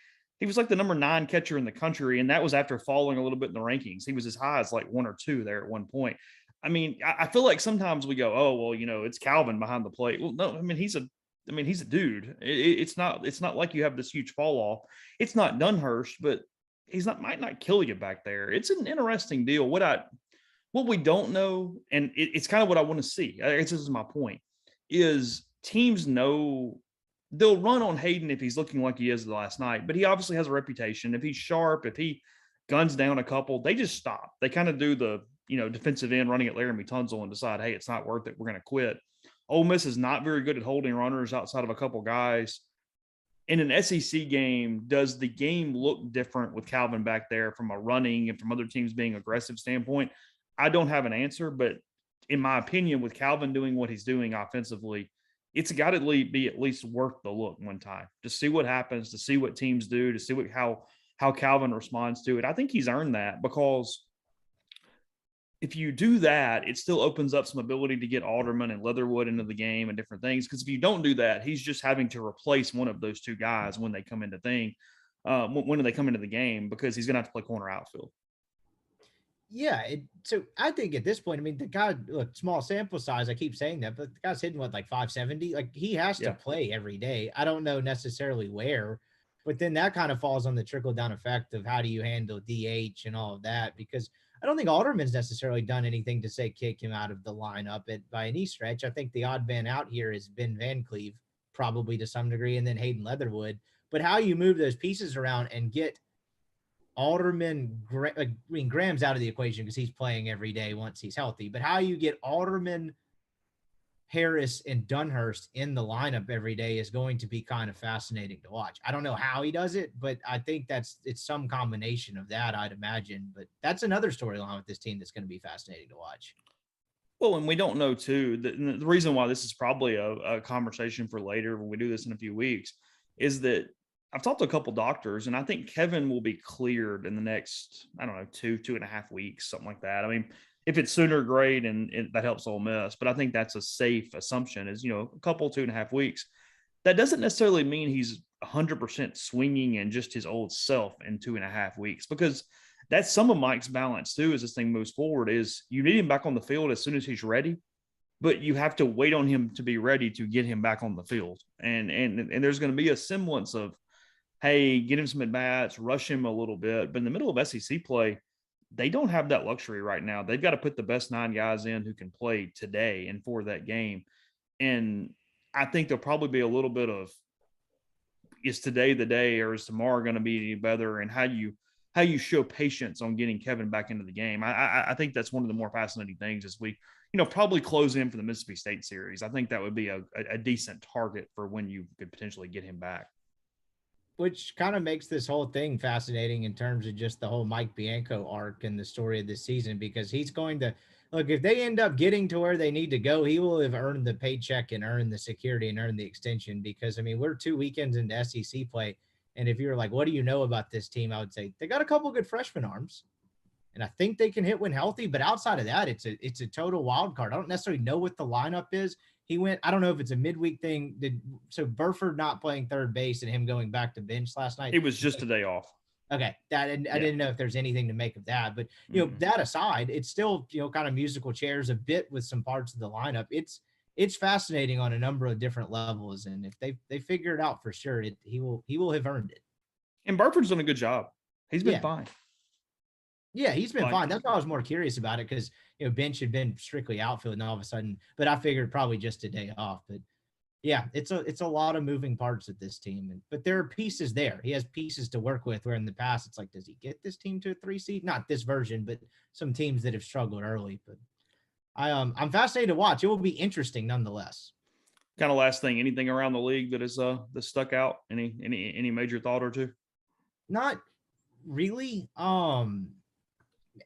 was like the number 9 catcher in the country, and that was after falling a little bit in the rankings. He was as high as like 1 or 2 there at one point. I mean, I feel like sometimes we go, oh, well, it's Calvin behind the plate. Well, no, I mean, he's a dude. It's not like you have this huge fall off. It's not Dunhurst, but might not kill you back there. It's an interesting deal. What we don't know, and it's kind of what I want to see. I guess this is my point. Is teams know they'll run on Hayden if he's looking like he is last night, but he obviously has a reputation. If he's sharp, if he guns down a couple, they just stop. They kind of do the, defensive end running at Laramie Tunsil and decide, hey, it's not worth it. We're going to quit. Ole Miss is not very good at holding runners outside of a couple guys. In an SEC game, does the game look different with Calvin back there from a running and from other teams being aggressive standpoint? I don't have an answer, but in my opinion, with Calvin doing what he's doing offensively, it's got to be at least worth the look one time to see what happens, to see what teams do, to see how Calvin responds to it. I think he's earned that because if you do that, it still opens up some ability to get Alderman and Leatherwood into the game and different things. Because if you don't do that, he's just having to replace one of those 2 guys when they come into the game because he's going to have to play corner outfield. Yeah. So I think at this point, I mean, the guy, look, small sample size, I keep saying that, but the guy's hitting like 570. Like he has to play every day. I don't know necessarily where, but then that kind of falls on the trickle down effect of how do you handle DH and all of that? Because I don't think Alderman's necessarily done anything to say kick him out of the lineup by any stretch. I think the odd man out here is Ben Van Cleve, probably to some degree, and then Hayden Leatherwood. But how you move those pieces around and get Alderman, Graham's out of the equation because he's playing every day once he's healthy. But how you get Alderman, Harris, and Dunhurst in the lineup every day is going to be kind of fascinating to watch. I don't know how he does it, but I think it's some combination of that, I'd imagine. But that's another storyline with this team that's going to be fascinating to watch. Well, and we don't know too, the reason why this is probably a conversation for later when we do this in a few weeks is that I've talked to a couple doctors, and I think Kevin will be cleared in the next, I don't know, 2.5 weeks, something like that. I mean, if it's sooner, great, and that helps Ole Miss. But I think that's a safe assumption is, a couple, 2.5 weeks. That doesn't necessarily mean he's 100% swinging and just his old self in 2.5 weeks, because that's some of Mike's balance too as this thing moves forward is you need him back on the field as soon as he's ready, but you have to wait on him to be ready to get him back on the field. And there's going to be a semblance of, hey, get him some at-bats, rush him a little bit. But in the middle of SEC play, they don't have that luxury right now. They've got to put the best 9 guys in who can play today and for that game. And I think there'll probably be a little bit of, is today the day or is tomorrow going to be any better? And how you show patience on getting Kevin back into the game. I think that's one of the more fascinating things as we, probably close in for the Mississippi State series. I think that would be a decent target for when you could potentially get him back. Which kind of makes this whole thing fascinating in terms of just the whole Mike Bianco arc and the story of this season, because he's going to look, if they end up getting to where they need to go, he will have earned the paycheck and earned the security and earned the extension. Because I mean, we're 2 weekends into SEC play. And if you're like, what do you know about this team? I would say they got a couple good freshman arms, and I think they can hit when healthy. But outside of that, it's a total wild card. I don't necessarily know what the lineup is. He went, I don't know if it's a midweek thing. So Burford not playing third base and him going back to bench last night. It was just a day off. Okay. I didn't know if there's anything to make of that, but that aside, it's still, kind of musical chairs a bit with some parts of the lineup. It's fascinating on a number of different levels. And if they figure it out for sure, he will have earned it. And Burford's done a good job. He's been fine. Yeah, he's been fine. That's why I was more curious about it, because bench had been strictly outfield, and all of a sudden, but I figured probably just a day off. But yeah, it's a lot of moving parts at this team, but there are pieces there. He has pieces to work with. Where in the past, it's like, does he get this team to a 3 seed? Not this version, but some teams that have struggled early. But I'm fascinated to watch. It will be interesting nonetheless. Kind of last thing, anything around the league that is that stuck out? Any major thought or two? Not really.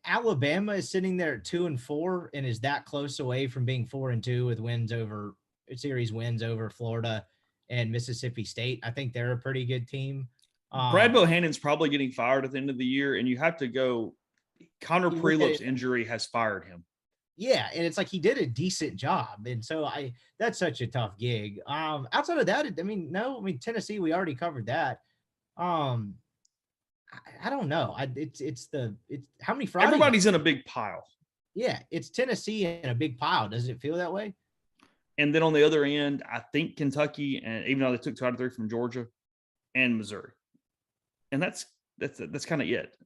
Alabama is sitting there at 2-4 and is that close away from being 4-2 with series wins over Florida and Mississippi State. I think they're a pretty good team. Brad Bohannon's probably getting fired at the end of the year, and you have to go. Connor Prelip's injury has fired him. Yeah, and it's like he did a decent job, and so that's such a tough gig. Outside of that, Tennessee, we already covered that. I don't know. It's how many Friday? Everybody's in a big pile. Yeah, it's Tennessee in a big pile. Does it feel that way? And then on the other end, I think Kentucky, and even though they took 2 out of 3 from Georgia and Missouri, and that's kind of it.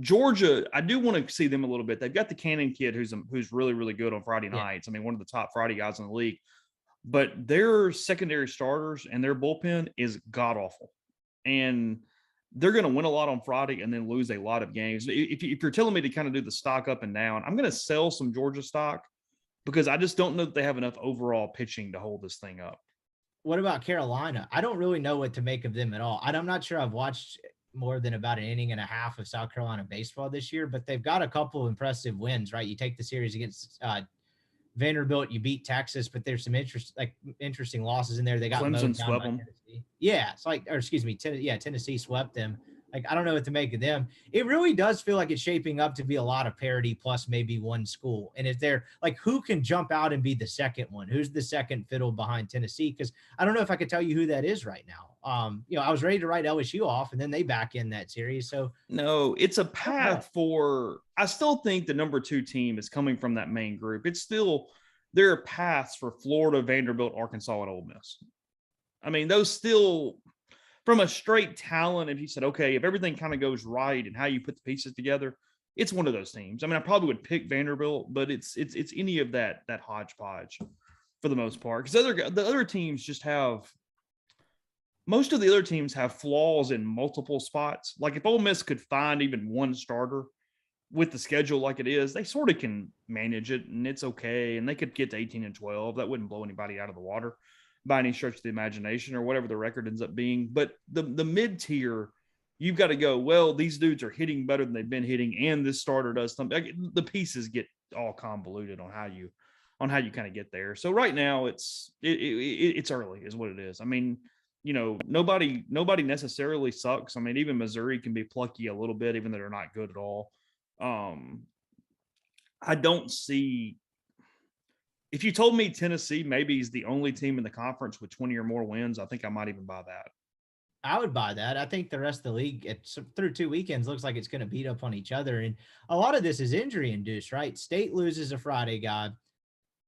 Georgia, I do want to see them a little bit. They've got the Cannon kid who's really, really good on Friday nights. I mean, one of the top Friday guys in the league. But their secondary starters and their bullpen is god-awful. And they're going to win a lot on Friday and then lose a lot of games. If you're telling me to kind of do the stock up and down, I'm going to sell some Georgia stock because I just don't know that they have enough overall pitching to hold this thing up. What about Carolina? I don't really know what to make of them at all. I'm not sure I've watched more than about an inning and a half of South Carolina baseball this year, but they've got a couple impressive wins, right? You take the series against Vanderbilt, you beat Texas, but there's some interesting losses in there. They got Clemson swept them. Yeah, Tennessee swept them. Like, I don't know what to make of them. It really does feel like it's shaping up to be a lot of parity plus maybe one school. And if they're like, who can jump out and be the second one? Who's the second fiddle behind Tennessee? Because I don't know if I could tell you who that is right now. I was ready to write LSU off, and then they back in that series. So no, it's a path for. I still think the number 2 team is coming from that main group. It's still there are paths for Florida, Vanderbilt, Arkansas, and Ole Miss. I mean, those still. From a straight talent, if you said, okay, if everything kind of goes right and how you put the pieces together, it's one of those teams. I mean, I probably would pick Vanderbilt, but it's any of that hodgepodge for the most part. Because the other teams just have most of the other teams have flaws in multiple spots. Like if Ole Miss could find even one starter with the schedule like it is, they sort of can manage it and it's okay. And they could get to 18-12. That wouldn't blow anybody out of the water by any stretch of the imagination or whatever the record ends up being. But the mid tier, you've got to go, well, these dudes are hitting better than they've been hitting, and this starter does something. The pieces get all convoluted on how you kind of get there. So right now it's early is what it is. I mean, nobody necessarily sucks. I mean, even Missouri can be plucky a little bit, even though they're not good at all. I don't see. If you told me Tennessee maybe is the only team in the conference with 20 or more wins, I think I might even buy that. I would buy that. I think the rest of the league through 2 weekends looks like it's going to beat up on each other. And a lot of this is injury induced, right? State loses a Friday guy,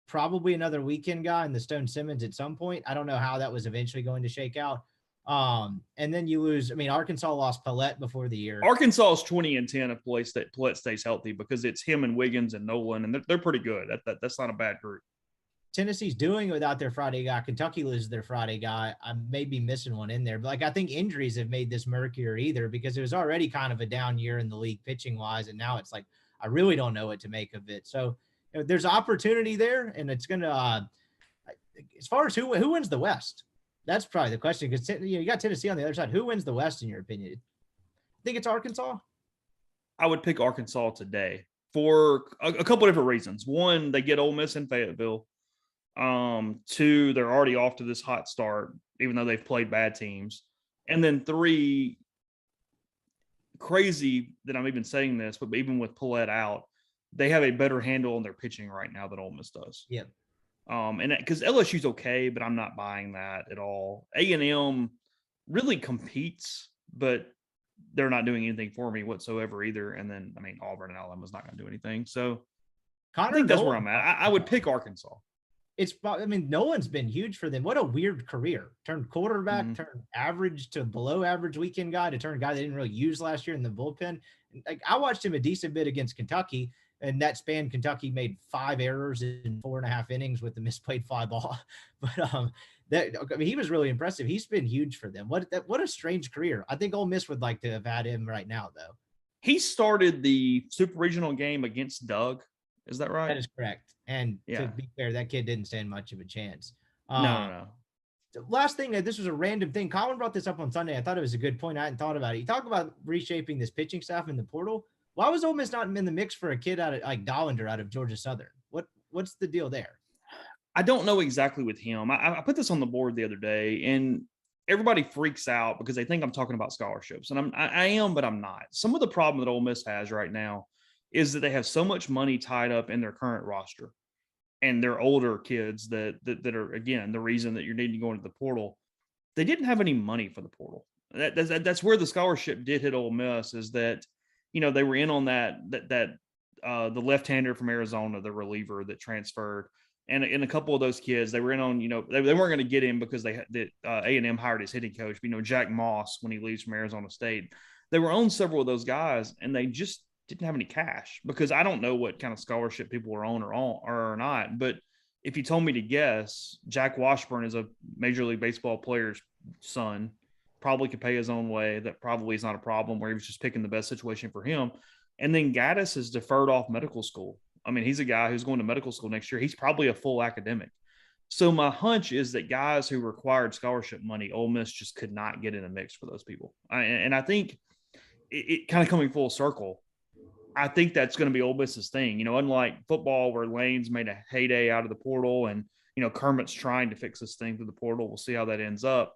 probably another weekend guy in the Stone Simmons at some point. I don't know how that was eventually going to shake out. And then you lose. I mean, Arkansas lost Paulette before the year. Arkansas is 20-10 if Paulette stays healthy because it's him and Wiggins and Nolan, and they're pretty good. That's not a bad group. Tennessee's doing it without their Friday guy. Kentucky loses their Friday guy. I may be missing one in there, but I think injuries have made this murkier either because it was already kind of a down year in the league pitching wise. And now it's like, I really don't know what to make of it. So there's opportunity there, and it's going to, as far as who wins the West, that's probably the question. Because you got Tennessee on the other side. Who wins the West in your opinion? I think it's Arkansas. I would pick Arkansas today for a couple of different reasons. One, they get Ole Miss in Fayetteville. Two, they're already off to this hot start, even though they've played bad teams. And then three, crazy that I'm even saying this, but even with Paulette out, they have a better handle on their pitching right now than Ole Miss does. Yep. And because LSU's okay, but I'm not buying that at all. A&M really competes, but they're not doing anything for me whatsoever either. And then, I mean, Auburn and Alabama's not going to do anything. So I think that's where I'm at. I would pick Arkansas. Nolan's been huge for them. What a weird career. Turned quarterback, turned average to below average weekend guy, to turn a guy they didn't really use last year in the bullpen. Like, I watched him a decent bit against Kentucky, and that span Kentucky made 5 errors in 4.5 innings with the misplayed fly ball. But he was really impressive. He's been huge for them. What a strange career. I think Ole Miss would like to have had him right now, though. He started the Super Regional game against Doug. Is that right? That is correct. And to be fair, that kid didn't stand much of a chance. No. Last thing, this was a random thing. Colin brought this up on Sunday. I thought it was a good point. I hadn't thought about it. You talk about reshaping this pitching staff in the portal. Why was Ole Miss not in the mix for a kid out of like Dollinger out of Georgia Southern? What's the deal there? I don't know exactly with him. I put this on the board the other day, and everybody freaks out because they think I'm talking about scholarships, and I am, but I'm not. Some of the problem that Ole Miss has right now is that they have so much money tied up in their current roster, and they're older kids that are, again, the reason that you're needing to go into the portal. They didn't have any money for the portal. That's where the scholarship did hit Ole Miss, is that, they were in on the left-hander from Arizona, the reliever that transferred. And a couple of those kids, they were in on, they weren't going to get him because A&M hired his hitting coach, Jack Moss, when he leaves from Arizona State. They were on several of those guys, and they just didn't have any cash, because I don't know what kind of scholarship people are on or not. But if you told me to guess, Jack Washburn is a Major League Baseball player's son, probably could pay his own way. That probably is not a problem, where he was just picking the best situation for him. And then Gaddis is deferred off medical school. I mean, he's a guy who's going to medical school next year. He's probably a full academic. So my hunch is that guys who required scholarship money, Ole Miss just could not get in a mix for those people. And I think it kind of coming full circle, I think that's going to be Ole Miss's thing. Unlike football, where Lane's made a heyday out of the portal, and, Kermit's trying to fix this thing through the portal. We'll see how that ends up.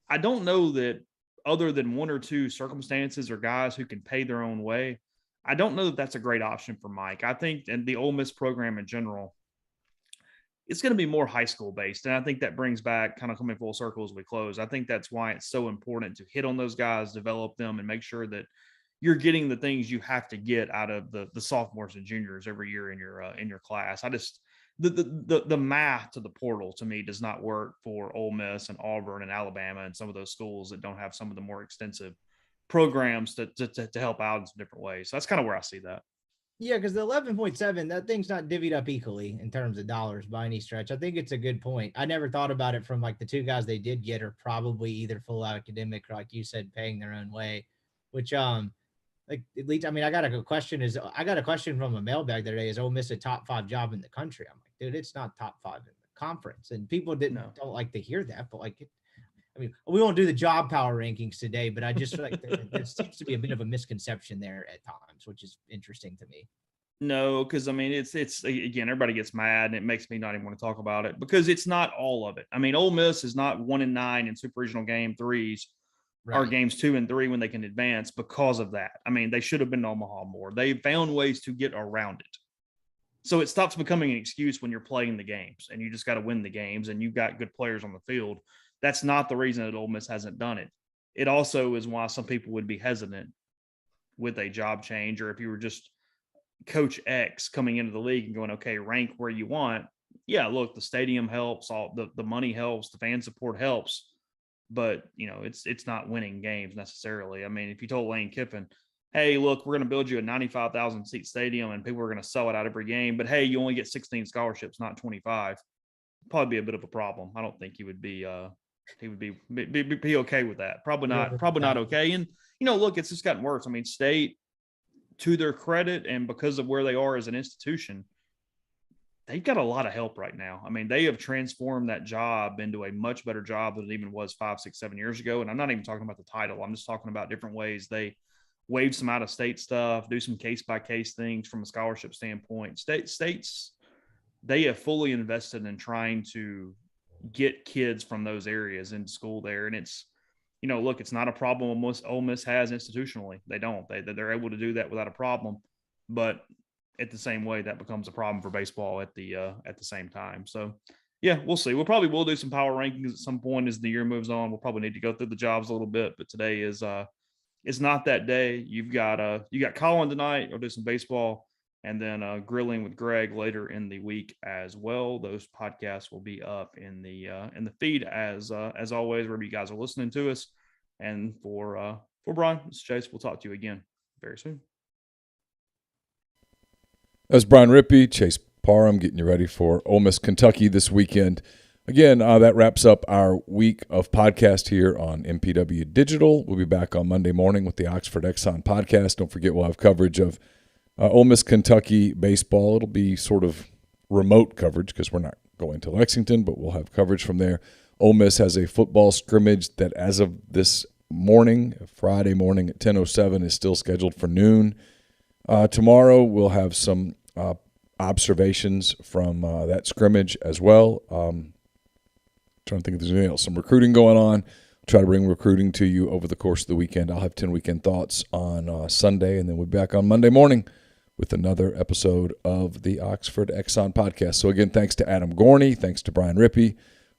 I don't know that, other than one or two circumstances or guys who can pay their own way, I don't know that that's a great option for Mike. I think, and the Ole Miss program in general, it's going to be more high school based. And I think that brings back, kind of coming full circle as we close, I think that's why it's so important to hit on those guys, develop them, and make sure that you're getting the things you have to get out of the sophomores and juniors every year in your class. I just, the math to the portal, to me, does not work for Ole Miss and Auburn and Alabama and some of those schools that don't have some of the more extensive programs to help out in some different ways. So that's kind of where I see that. Yeah, because the 11.7, that thing's not divvied up equally in terms of dollars by any stretch. I think it's a good point. I never thought about it from like the two guys they did get are probably either full academic or, like you said, paying their own way, which like at least I mean I got a question from a mailbag the other day. Is Ole Miss a top 5 job in the country? I'm like, dude, it's not top 5 in the conference, and people don't like to hear that, but like. I mean, we won't do the job power rankings today, but I just feel like there seems to be a bit of a misconception there at times, which is interesting to me. No, because I mean, it's again, everybody gets mad, and it makes me not even want to talk about it because it's not all of it. I mean, Ole Miss is not 1-9 in super regional game threes or games 2 and 3 when they can advance because of that. I mean, they should have been in Omaha more. They found ways to get around it. So it stops becoming an excuse when you're playing the games and you just got to win the games and you've got good players on the field. That's not the reason that Ole Miss hasn't done it. It also is why some people would be hesitant with a job change, or if you were just Coach X coming into the league and going, okay, rank where you want. Yeah, look, the stadium helps, all the money helps, the fan support helps, but it's not winning games necessarily. I mean, if you told Lane Kiffin, hey, look, we're going to build you a 95,000 seat stadium and people are going to sell it out every game, but hey, you only get 16 scholarships, not 25, probably be a bit of a problem. I don't think he would be be okay with that. Probably not okay. And look, it's just gotten worse. I mean, State, to their credit, and because of where they are as an institution, they've got a lot of help right now. I mean, they have transformed that job into a much better job than it even was 5, 6, 7 years ago. And I'm not even talking about the title. I'm just talking about different ways they waive some out of state stuff, do some case by case things from a scholarship standpoint. States, they have fully invested in trying to get kids from those areas into school there. And it's, look, it's not a problem Ole Miss has institutionally. They don't. They're able to do that without a problem. But at the same way, that becomes a problem for baseball at the same time. So, yeah, we'll see. We'll probably do some power rankings at some point as the year moves on. We'll probably need to go through the jobs a little bit. But today is it's not that day. You got Colin tonight. We'll do some baseball. And then grilling with Greg later in the week as well. Those podcasts will be up in the feed as always, wherever you guys are listening to us. And for Brian, this is Chase. We'll talk to you again very soon. That's Brian Rippee, Chase Parham, getting you ready for Ole Miss, Kentucky this weekend. Again, that wraps up our week of podcast here on MPW Digital. We'll be back on Monday morning with the Oxford Exxon podcast. Don't forget, we'll have coverage of Ole Miss, Kentucky baseball. It'll be sort of remote coverage because we're not going to Lexington, but we'll have coverage from there. Ole Miss has a football scrimmage that as of this morning, Friday morning at 10:07, is still scheduled for noon. Tomorrow we'll have some observations from that scrimmage as well. Trying to think if there's anything else. Some recruiting going on. Try to bring recruiting to you over the course of the weekend. I'll have 10 weekend thoughts on Sunday, and then we'll be back on Monday morning with another episode of the Oxford Exxon podcast. So again, thanks to Adam Gorney, thanks to Brian Rippee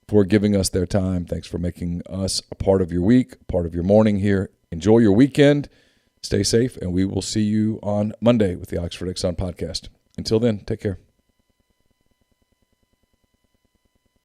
for giving us their time. Thanks for making us a part of your week, part of your morning here. Enjoy your weekend. Stay safe, and we will see you on Monday with the Oxford Exxon podcast. Until then, take care.